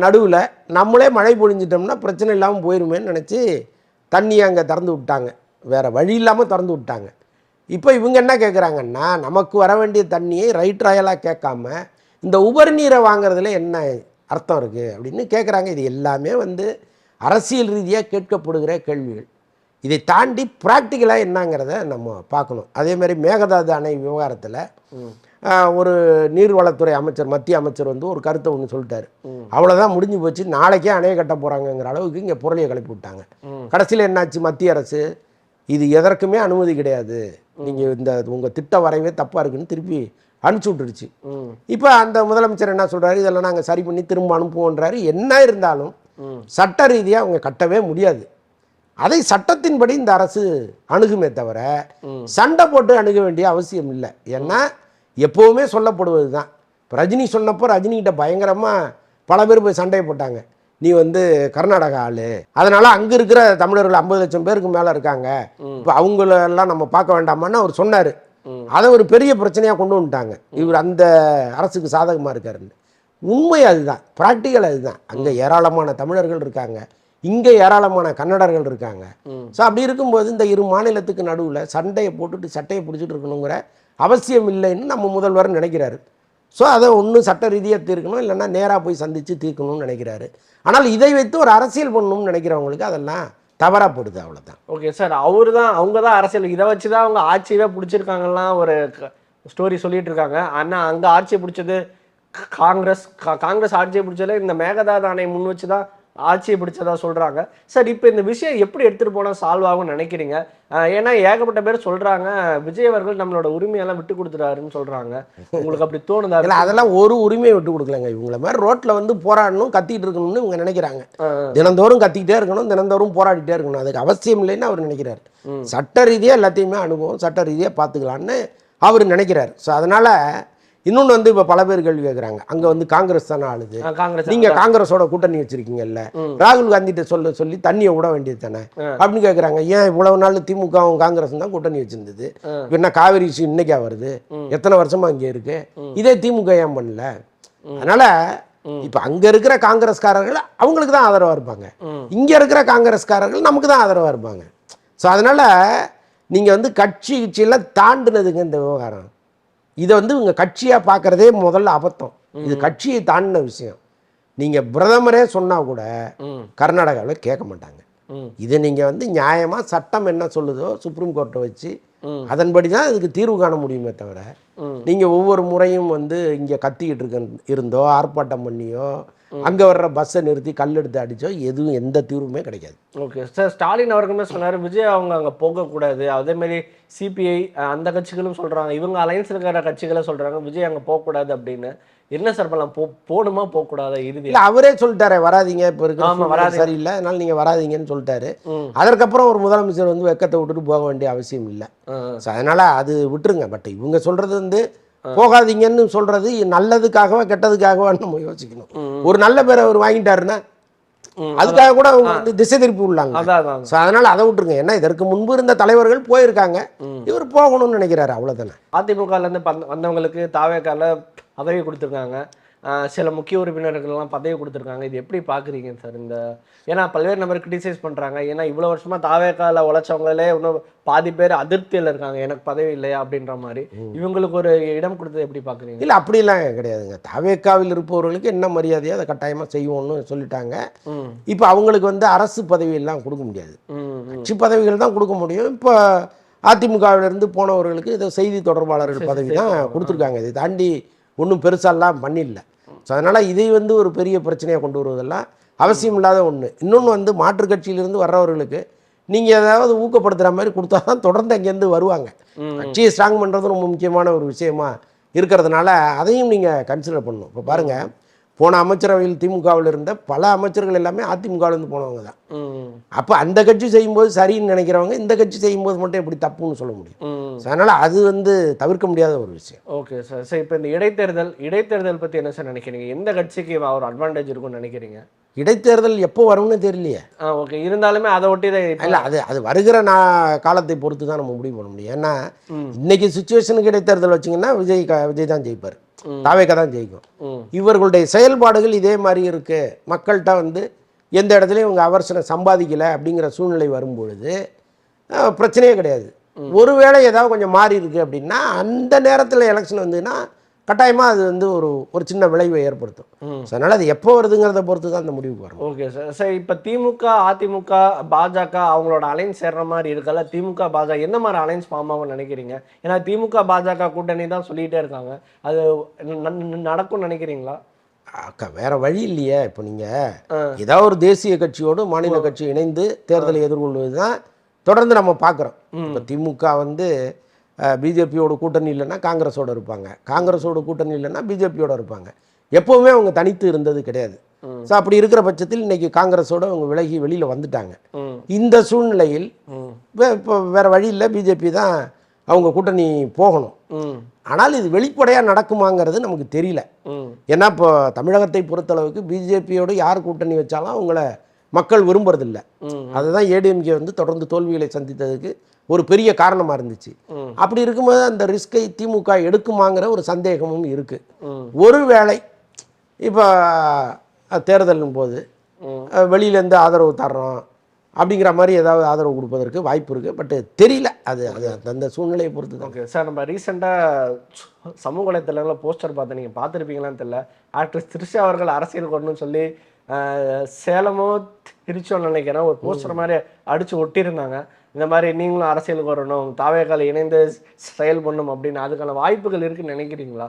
நடுவில் நம்மளே மழை பொழிஞ்சிட்டோம்னா பிரச்சனை இல்லாமல் போயிருமேன்னு நினச்சி தண்ணியை அங்கே திறந்து விட்டாங்க, வேறு வழி இல்லாமல் திறந்து விட்டாங்க. இப்போ இவங்க என்ன கேட்குறாங்கன்னா, நமக்கு வர வேண்டிய தண்ணியை ரைட் ராயலாக கேட்காம இந்த உபரி நீரை வாங்குறதுல என்ன அர்த்தம் இருக்குது அப்படின்னு கேட்குறாங்க. இது எல்லாமே வந்து அரசியல் ரீதியாக கேட்கப்படுகிற கேள்விகள். இதை தாண்டி ப்ராக்டிக்கலாக என்னங்கிறத நம்ம பார்க்கணும். அதேமாதிரி மேகதாது அணை விவகாரத்தில் ஒரு நீர்வளத்துறை அமைச்சர், மத்திய அமைச்சர் வந்து ஒரு கருத்தை ஒன்று சொல்லிட்டாரு. அவ்வளோதான், முடிஞ்சு போச்சு, நாளைக்கே அணையை கட்ட போகிறாங்கங்கிற அளவுக்கு இங்கே புரளியை கிளப்பி விட்டாங்க. கடைசியில் என்னாச்சு, மத்திய அரசு இது எதற்குமே அனுமதி கிடையாது, நீங்கள் இந்த உங்கள் திட்ட வரைவே தப்பாக இருக்குன்னு திருப்பி அனுப்பிச்சி விட்டுருச்சு. இப்போ அந்த முதலமைச்சர் என்ன சொல்கிறாரு, இதெல்லாம் நாங்கள் சரி பண்ணி திரும்ப அனுப்புவோன்றாரு. என்ன இருந்தாலும் சட்ட ரீதியாக அவங்க கட்டவே முடியாது. அதை சட்டத்தின்படி இந்த அரசு அணுகுமே தவிர சண்டை போட்டு அணுக வேண்டிய அவசியம் இல்லை. ஏன்னா எப்போவுமே சொல்லப்படுவது தான். இப்போ ரஜினி சொன்னப்போ ரஜினிகிட்ட பயங்கரமாக பல பேர் போய் சண்டையை போட்டாங்க, நீ வந்து கர்நாடகா ஆளு, அதனால் அங்கே இருக்கிற தமிழர்கள் 50 லட்சம் பேருக்கு மேலே இருக்காங்க, இப்போ அவங்களெல்லாம் நம்ம பார்க்க வேண்டாமான்னு அவர் சொன்னார். அதை ஒரு பெரிய பிரச்சனையாக கொண்டு வந்துட்டாங்க. இவர் அந்த அரசுக்கு சாதகமாக இருக்காருன்னு. உண்மை அதுதான், ப்ராக்டிக்கல் அதுதான். அங்கே ஏராளமான தமிழர்கள் இருக்காங்க, இங்கே ஏராளமான கன்னடர்கள் இருக்காங்க. ஸோ அப்படி இருக்கும்போது இந்த இரு மாநிலத்துக்கு நடுவில் சண்டையை போட்டுட்டு சட்டையை பிடிச்சிட்டு இருக்கணுங்கிற அவசியம் இல்லைன்னு நம்ம முதல்வர் நினைக்கிறாரு. ஸோ அதை ஒன்று சட்ட ரீதியாக தீர்க்கணும், இல்லைன்னா நேராக போய் சந்தித்து தீர்க்கணும்னு நினைக்கிறாரு. ஆனால் இதை வைத்து ஒரு அரசியல் பண்ணணும்னு நினைக்கிறவங்களுக்கு அதெல்லாம் தவறாக போடுது, அவ்வளோதான்.
ஓகே சார், அவங்க தான் அரசியல் இதை வச்சு தான் அவங்க ஆட்சியவே பிடிச்சிருக்காங்கலாம் ஒரு ஸ்டோரி சொல்லிட்டு இருக்காங்க. ஆனால் அங்கே ஆட்சியை பிடிச்சது காங்கிரஸ் ஆட்சியை பிடிச்சதில் இந்த மேகதாது அணை முன் வச்சு தான் ஆட்சியை பிடிச்சதா சொல்றாங்க. சார், இப்போ இந்த விஷயம் எப்படி எடுத்துட்டு போனா சால்வ் ஆகும்னு நினைக்கிறீங்க? ஏன்னா ஏகப்பட்ட பேர் சொல்றாங்க விஜய் அவர்கள் நம்மளோட உரிமையெல்லாம் விட்டு கொடுத்துறாருன்னு சொல்றாங்க. உங்களுக்கு அப்படி தோணுதா?
இல்லை, அதெல்லாம் ஒரு உரிமையை விட்டு கொடுக்கலங்க. இவங்கள மாதிரி ரோட்ல வந்து போராடணும், கத்திட்டு இருக்கணும்னு இவங்க நினைக்கிறாங்க. தினந்தோறும் கத்திக்கிட்டே இருக்கணும், தினந்தோறும் போராடிட்டே இருக்கணும், அதுக்கு அவசியம் இல்லைன்னு அவர் நினைக்கிறார். சட்ட ரீதியாக எல்லாத்தையுமே அனுபவம், சட்ட ரீதியாக பார்த்துக்கலான்னு அவர் நினைக்கிறார். ஸோ அதனால இன்னொன்று வந்து இப்போ பல பேர் கேள்வி கேட்குறாங்க, அங்கே வந்து காங்கிரஸ் தானே ஆளுது, நீங்கள் காங்கிரஸோட கூட்டணி வச்சிருக்கீங்கல்ல, ராகுல் காந்திகிட்ட சொல்லி தண்ணியை விட வேண்டியது தானே அப்படின்னு கேட்குறாங்க. ஏன் இவ்வளவு நாள் திமுகவும் காங்கிரஸ் தான் கூட்டணி வச்சிருந்தது, என்ன காவிரி இஷ்யூ இன்னைக்கா வருது, எத்தனை வருஷமா இங்கே இருக்கு, இதே திமுக ஏன் பண்ணல? அதனால இப்போ அங்கே இருக்கிற காங்கிரஸ்காரர்கள் அவங்களுக்கு தான் ஆதரவாக இருப்பாங்க, இங்கே இருக்கிற காங்கிரஸ்காரர்கள் நமக்கு தான் ஆதரவாக இருப்பாங்க. ஸோ அதனால நீங்கள் வந்து கட்சியில் தாண்டினதுங்க இந்த விவகாரம். இதை வந்து இவங்க கட்சியாக பார்க்குறதே முதல்ல அபத்தம். இது கட்சியை தாண்டின விஷயம். நீங்கள் பிரதமரே சொன்னால் கூட கர்நாடகாவில் கேட்க மாட்டாங்க. இதை நீங்கள் வந்து நியாயமாக சட்டம் என்ன சொல்லுதோ சுப்ரீம் கோர்ட்டை வச்சு அதன்படி தான் இதுக்கு தீர்வு காண முடியுமே தவிர நீங்கள் ஒவ்வொரு முறையும் வந்து இங்கே கத்திக்கிட்டு இருந்தோ ஆர்ப்பாட்டம் பண்ணியோ அங்கே வர்ற பஸ்ஸை நிறுத்தி கல் எடுத்து அடித்தோ எதுவும் எந்த தீர்வுமே கிடைக்காது.
ஓகே சார், ஸ்டாலின் அவர்களுமே சொன்னார் விஜய் அவங்க அங்கே போகக்கூடாது. அதேமாரி சிபிஐ அந்த கட்சிகளும் சொல்கிறாங்க, இவங்க அலைன்ஸ் இருக்கிற கட்சிகளை சொல்கிறாங்க விஜய் அங்கே போகக்கூடாது அப்படின்னு. என்ன சார் பண்ணலாம், போகணுமா போகக்கூடாது? இறுதி
அவரே சொல்லிட்டாரு, வராதிங்க, இப்போ இருக்க சரியில்லை, அதனால நீங்கள் வராதிங்கன்னு சொல்லிட்டாரு. அதற்கப்புறம் ஒரு முதலமைச்சர் வந்து வெக்கத்தை விட்டுட்டு போக வேண்டிய அவசியம் இல்லை. ஸோ அதனால் அது விட்டுருங்க. பட் இவங்க சொல்கிறது வந்து போகாதீங்கன்னு சொல்கிறது நல்லதுக்காகவா கெட்டதுக்காகவா நம்ம யோசிக்கணும். ஒரு நல்ல பேரை அவர் வாங்கிட்டாருன்னா அதுக்காக கூட அவங்க வந்து திசை திருப்பி விடலாங்க. ஸோ அதனால் அதை விட்டுருங்க. ஏன்னா இதற்கு முன்பு இருந்த தலைவர்கள் போயிருக்காங்க, இவர் போகணும்னு நினைக்கிறாரு, அவ்வளோதானே.
அதிமுகலேருந்து வந்தவங்களுக்கு தாவேக்கால பதவி கொடுத்துருக்காங்க, சில முக்கிய உறுப்பினர்கள்லாம் பதவி கொடுத்துருக்காங்க. இது எப்படி பார்க்குறீங்க சார்? இந்த ஏன்னா பல்வேறு நபர் கிரிட்டிசைஸ் பண்ணுறாங்க, ஏன்னா இவ்வளோ வருஷமாக தாவேக்கால உழைச்சவங்களே இன்னும் பாதி பேர் அதிருப்தியில் இருக்காங்க, எனக்கு பதவி இல்லையா அப்படின்ற மாதிரி. இவங்களுக்கு ஒரு இடம் கொடுத்தது எப்படி பார்க்குறீங்க?
இல்லை, அப்படிலாம் கிடையாதுங்க. தாவேக்காவில் இருப்பவர்களுக்கு என்ன மரியாதையோ அதை கட்டாயமாக செய்வோம்னு சொல்லிட்டாங்க. இப்போ அவங்களுக்கு வந்து அரசு பதவியெல்லாம் கொடுக்க முடியாது, கட்சி பதவிகள் தான் கொடுக்க முடியும். இப்போ அதிமுகவிலிருந்து போனவர்களுக்கு இதை செய்தி தொடர்பாளர்கள் பதவி தான் கொடுத்துருக்காங்க. இதை தாண்டி ஒன்றும் பெருசாலாம் பண்ணிடல. ஸோ அதனால் இதை வந்து ஒரு பெரிய பிரச்சனையாக கொண்டு வருவதெல்லாம் அவசியம் இல்லாத ஒன்று. இன்னொன்று வந்து மாற்றுக் கட்சியிலிருந்து வர்றவர்களுக்கு நீங்கள் ஏதாவது ஊக்கப்படுத்துகிற மாதிரி கொடுத்தா தான் தொடர்ந்து அங்கேருந்து வருவாங்க. கட்சியை ஸ்ட்ராங் பண்ணுறது ரொம்ப முக்கியமான ஒரு விஷயமா இருக்கிறதுனால அதையும் நீங்கள் கன்சிடர் பண்ணணும். இப்போ பாருங்கள், போன அமைச்சரவையில் திமுகவில் இருந்த பல அமைச்சர்கள் எல்லாமே அதிமுகவிலேருந்து போனவங்க தான். அப்போ அந்த கட்சி செய்யும்போது சரின்னு நினைக்கிறவங்க இந்த கட்சி செய்யும்போது மட்டும் எப்படி தப்புன்னு சொல்ல முடியும்? அதனால் அது வந்து தவிர்க்க முடியாத ஒரு விஷயம்.
Okay sir. சார், இப்போ இந்த இடைத்தேர்தல் பற்றி என்ன சார் நினைக்கிறீங்க? எந்த கட்சிக்கு ஒரு அட்வான்டேஜ் இருக்கும்னு நினைக்கிறீங்க?
இடைத்தேர்தல் எப்போ வரும்னு தெரியலையே.
ஓகே, இருந்தாலுமே அதை ஒட்டி தான்
இல்லை, அது வருகிற காலத்தை பொறுத்து தான் நம்ம முடிவு பண்ண முடியும். ஏன்னா இன்னைக்கு சுச்சுவேஷனுக்கு இடைத்தேர்தல் வச்சிங்கன்னா விஜய் தான் ஜெயிப்பார், தாவேக்கா தான் ஜெயிக்கும். இவர்களுடைய செயல்பாடுகள் இதே மாதிரி இருக்கு, மக்கள்கிட்ட வந்து எந்த இடத்துலையும் இவங்க அவர்சனை சம்பாதிக்கலை அப்படிங்கிற சூழ்நிலை வரும்பொழுது பிரச்சனையே கிடையாது. ஒருவேளை ஏதாவது கொஞ்சம் மாறி இருக்குது அப்படின்னா அந்த நேரத்தில் எலெக்ஷன் வந்ததுன்னா கட்டாயமாக அது வந்து ஒரு சின்ன விளைவை ஏற்படுத்தும். ஸோ அதனால் அது எப்போ வருதுங்கிறத பொறுத்து தான் அந்த முடிவுக்கு வரும்.
Okay sir. சார் இப்போ திமுக, அதிமுக, பாஜக அவங்களோட அலைன்ஸ் சேர்ற மாதிரி இருக்கல. திமுக, பாஜக என்ன மாதிரி அலைன்ஸ் ஃபார்ம் ஆகும்னு நினைக்கிறீங்க? ஏன்னா திமுக, பாஜக கூட்டணி தான் சொல்லிகிட்டே இருக்காங்க. அது நடக்கும்னு நினைக்கிறீங்களா?
வேற வழி இல்லையே. இப்போ நீங்கள் ஏதாவது ஒரு தேசிய கட்சியோடு மாநில கட்சி இணைந்து தேர்தலை எதிர்கொள்வது தான் தொடர்ந்து நம்ம பார்க்குறோம். இப்போ திமுக வந்து பிஜேபியோட கூட்டணி இல்லைன்னா காங்கிரஸோடு இருப்பாங்க, காங்கிரஸோட கூட்டணி இல்லைன்னா பிஜேபியோட இருப்பாங்க. எப்போவுமே அவங்க தனித்து இருந்தது கிடையாது. ஸோ அப்படி இருக்கிற பட்சத்தில் இன்னைக்கு காங்கிரஸோட அவங்க விலகி வெளியில் வந்துட்டாங்க. இந்த சூழ்நிலையில் இப்போ வேற வழி இல்லை, பிஜேபி தான் அவங்க கூட்டணி போகணும். ஆனால் இது வெளிப்படையாக நடக்குமாங்கிறது நமக்கு தெரியல. ஏன்னா இப்போ தமிழகத்தை பொறுத்தளவுக்கு பிஜேபியோடு யார் கூட்டணி வச்சாலும் அவங்கள மக்கள் விரும்புறதில்லை. அதுதான் ஏடிஎம்கே வந்து தொடர்ந்து தோல்விகளை சந்தித்ததுக்கு ஒரு பெரிய காரணமாக இருந்துச்சு. அப்படி இருக்கும்போது அந்த ரிஸ்கை திமுக எடுக்குமாங்கிற ஒரு சந்தேகமும் இருக்குது. ஒருவேளை இப்போ தேர்தலின் போது வெளியிலேருந்து ஆதரவு தர்றோம் அப்படிங்கிற மாதிரி ஏதாவது ஆதரவு கொடுப்பதற்கு வாய்ப்பு இருக்குது. பட் தெரியல, அது அந்த சூழ்நிலையை பொறுத்து தான்.
Okay sir. நம்ம ரீசெண்டாக சமூக வலைத்தளங்களில் போஸ்டர் பார்த்து நீங்கள் பார்த்துருப்பீங்களான்னு தெரியல. ஆக்ட்ரஸ் த்ரிஷா அவர்கள் அரசியல் வரணும்னு சொல்லி சேலமோ திருச்சியோன்னு நினைக்கிறேன் ஒரு போஸ்டர் மாதிரி அடித்து ஒட்டியிருந்தாங்க. இந்த மாதிரி நீங்களும் அரசியலுக்கு வரணும், தாவேக்கால இணைந்து செயல்படணும் அப்படின்னு. அதுக்கான வாய்ப்புகள் இருக்குன்னு நினைக்கிறீங்களா?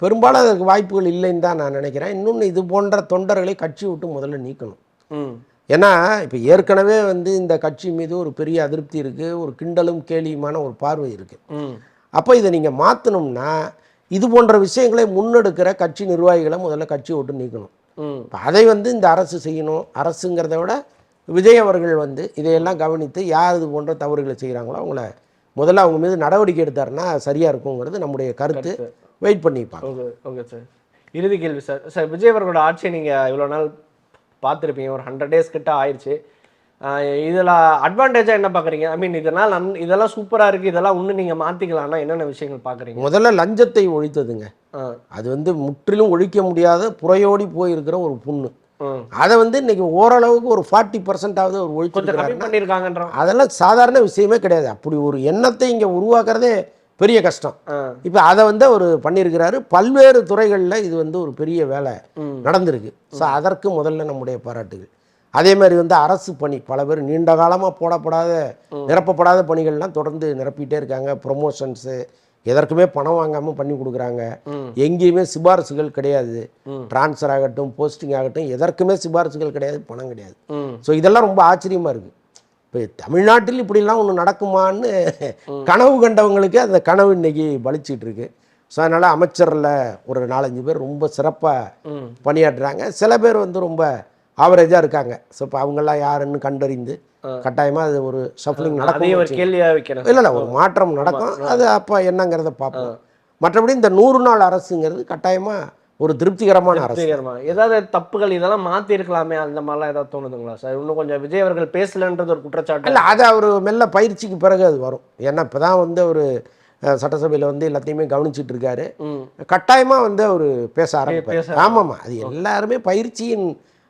பெரும்பாலும் அதற்கு வாய்ப்புகள் இல்லைன்னு தான் நான் நினைக்கிறேன். இன்னொன்று, இது போன்ற தொண்டர்களை கட்சி விட்டு முதல்ல நீக்கணும். ஏன்னா இப்போ ஏற்கனவே வந்து இந்த கட்சி மீது ஒரு பெரிய அதிருப்தி இருக்குது, ஒரு கிண்டலும் கேலியுமான ஒரு பார்வை இருக்குது. அப்போ இதை நீங்கள் மாற்றணும்னா இது போன்ற விஷயங்களை முன்னெடுக்கிற கட்சி நிர்வாகிகளை முதல்ல கட்சி விட்டு நீக்கணும். இப்போ அதை வந்து இந்த அரசு செய்யணும். அரசுங்கிறத விட விஜய் அவர்கள் வந்து இதையெல்லாம் கவனித்து யார் இது போன்ற தவறுகளை செய்கிறாங்களோ அவங்கள முதல்ல அவங்க மீது நடவடிக்கை எடுத்தாருன்னா சரியாக இருக்குங்கிறது நம்முடைய கருத்து. வெயிட் பண்ணிப்பாங்க.
Okay okay sir. இறுதி கேள்வி சார். சார் விஜய் அவர்களோட ஆட்சியை நீங்கள் இவ்வளோ நாள் பார்த்துருப்பீங்க, ஒரு 100 days கிட்ட ஆயிடுச்சு. இதில் அட்வான்டேஜாக என்ன பார்க்குறீங்க? ஐ மீன் இதெல்லாம் சூப்பராக இருக்குது, இதெல்லாம் இன்னும் நீங்கள் மாற்றிக்கலாம்னா என்னென்ன விஷயங்கள் பார்க்குறீங்க?
முதல்ல லஞ்சத்தை ஒழித்ததுங்க. அது வந்து முற்றிலும் ஒழிக்க முடியாத புறையோடி போயிருக்கிற ஒரு புண்ணு. அதை வந்து இன்னைக்கு ஓரளவுக்கு ஒரு 40% ஒரு
ஒழிச்சிருக்காங்க.
அதெல்லாம் சாதாரண விஷயமே கிடையாது. அப்படி ஒரு எண்ணத்தை இங்கே உருவாக்குறதே பெரிய கஷ்டம். இப்போ அதை வந்து அவர் பண்ணியிருக்கிறாரு. பல்வேறு துறைகளில் இது வந்து ஒரு பெரிய வேலை நடந்திருக்கு. ஸோ அதற்கு முதல்ல நம்முடைய பாராட்டுகள். அதே மாதிரி வந்து அரசு பணி பல பேர் நீண்ட காலமாக நிரப்பப்படாத பணிகள்லாம் தொடர்ந்து நிரப்பிட்டே இருக்காங்க. ப்ரொமோஷன்ஸு எதற்குமே பணம் வாங்காமல் பண்ணி கொடுக்குறாங்க. எங்கேயுமே சிபாரிசுகள் கிடையாது. டிரான்ஸ்ஃபர் ஆகட்டும், போஸ்டிங் ஆகட்டும், எதற்குமே சிபாரிசுகள் கிடையாது, பணம் கிடையாது. ஸோ இதெல்லாம் ரொம்ப ஆச்சரியமாக இருக்குது. இப்போ தமிழ்நாட்டில் இப்படிலாம் ஒன்று நடக்குமான்னு கனவு கண்டவங்களுக்கு அந்த கனவு இன்னைக்கு பலிச்சிட்டு இருக்கு. ஸோ அதனால் அமைச்சரில் ஒரு 4-5 பேர் ரொம்ப சிறப்பாக பணியாற்றுறாங்க. சில பேர் வந்து ரொம்ப ஆவரேஜாக இருக்காங்க. ஸோ இப்போ அவங்கெல்லாம் யாருன்னு கண்டறிந்து கட்டாயமாக அது ஒரு ஷஃப்லிங் நடக்கும். இல்லை ஒரு மாற்றம் நடக்கும். அது அப்போ என்னங்கிறத பார்ப்போம். மற்றபடி இந்த 100 நாள் அரசுங்கிறது கட்டாயமாக ஒரு திருப்திகரமான அரசு.
ஏதாவது தப்புகள் இதெல்லாம் மாற்றி இருக்கலாமே, அந்த மாதிரிலாம் ஏதாவது தோணுதுங்களா சார்? இன்னும் கொஞ்சம் விஜய் அவர்கள் பேசலன்றது ஒரு குற்றச்சாட்டு.
இல்லை, அது அவர் மெல்ல பயிற்சிக்கு பிறகு அது வரும். ஏன்னா இப்போ தான் வந்து ஒரு சட்டசபையில் வந்து எல்லாத்தையுமே கவனிச்சிட்டு இருக்காரு. கட்டாயமாக வந்து அவர் பேச ஆரம்பிப்பார். ஆமாம்மா, அது எல்லாருமே பயிற்சியின்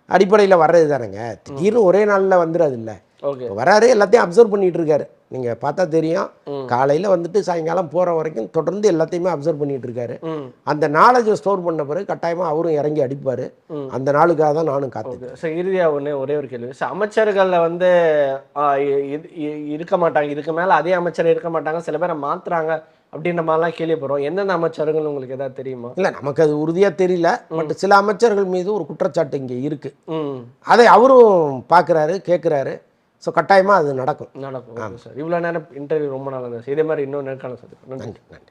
அடிப்படையில் வர்றது தானேங்க. திடீர்னு ஒரே நாளில் வந்துடாது. இல்லை, வராரு, எல்லாத்தையும் அப்சர்வ் பண்ணிட்டு இருக்காரு. நீங்கள் பார்த்தா தெரியும். காலையில் வந்துட்டு சாயங்காலம் போகிற வரைக்கும் தொடர்ந்து எல்லாத்தையுமே அப்சர்வ் பண்ணிட்டு இருக்காரு. அந்த நாலேஜை ஸ்டோர் பண்ண பிறகு கட்டாயமாக அவரும் இறங்கி அடிப்பார். அந்த நாளுக்காக தான் நானும் காத்துக்கேன்.
சார் இறுதியாக ஒரே ஒரு கேள்வி சார். அமைச்சர்களில் வந்து இருக்க மாட்டாங்க, இதுக்கு மேலே அதே அமைச்சர் இருக்க மாட்டாங்க, சில பேரை மாற்றுறாங்க அப்படின்ற மாதிரிலாம் கேள்விப்படுறோம். எந்தெந்த அமைச்சர்கள் உங்களுக்கு ஏதாவது தெரியுமா?
இல்லை, நமக்கு அது உறுதியாக தெரியல. பட் சில அமைச்சர்கள் மீது ஒரு குற்றச்சாட்டு இங்கே இருக்குது. அதை அவரும் பார்க்குறாரு, கேட்குறாரு. ஸோ கட்டாயமாக அது நடக்கும்.
சார் இவ்வளோ நேரம் இன்டர்வியூ ரொம்ப நல்லா இருந்துச்சு. இதே மாதிரி இன்னும் நேர்காணல் சார். நன்றி.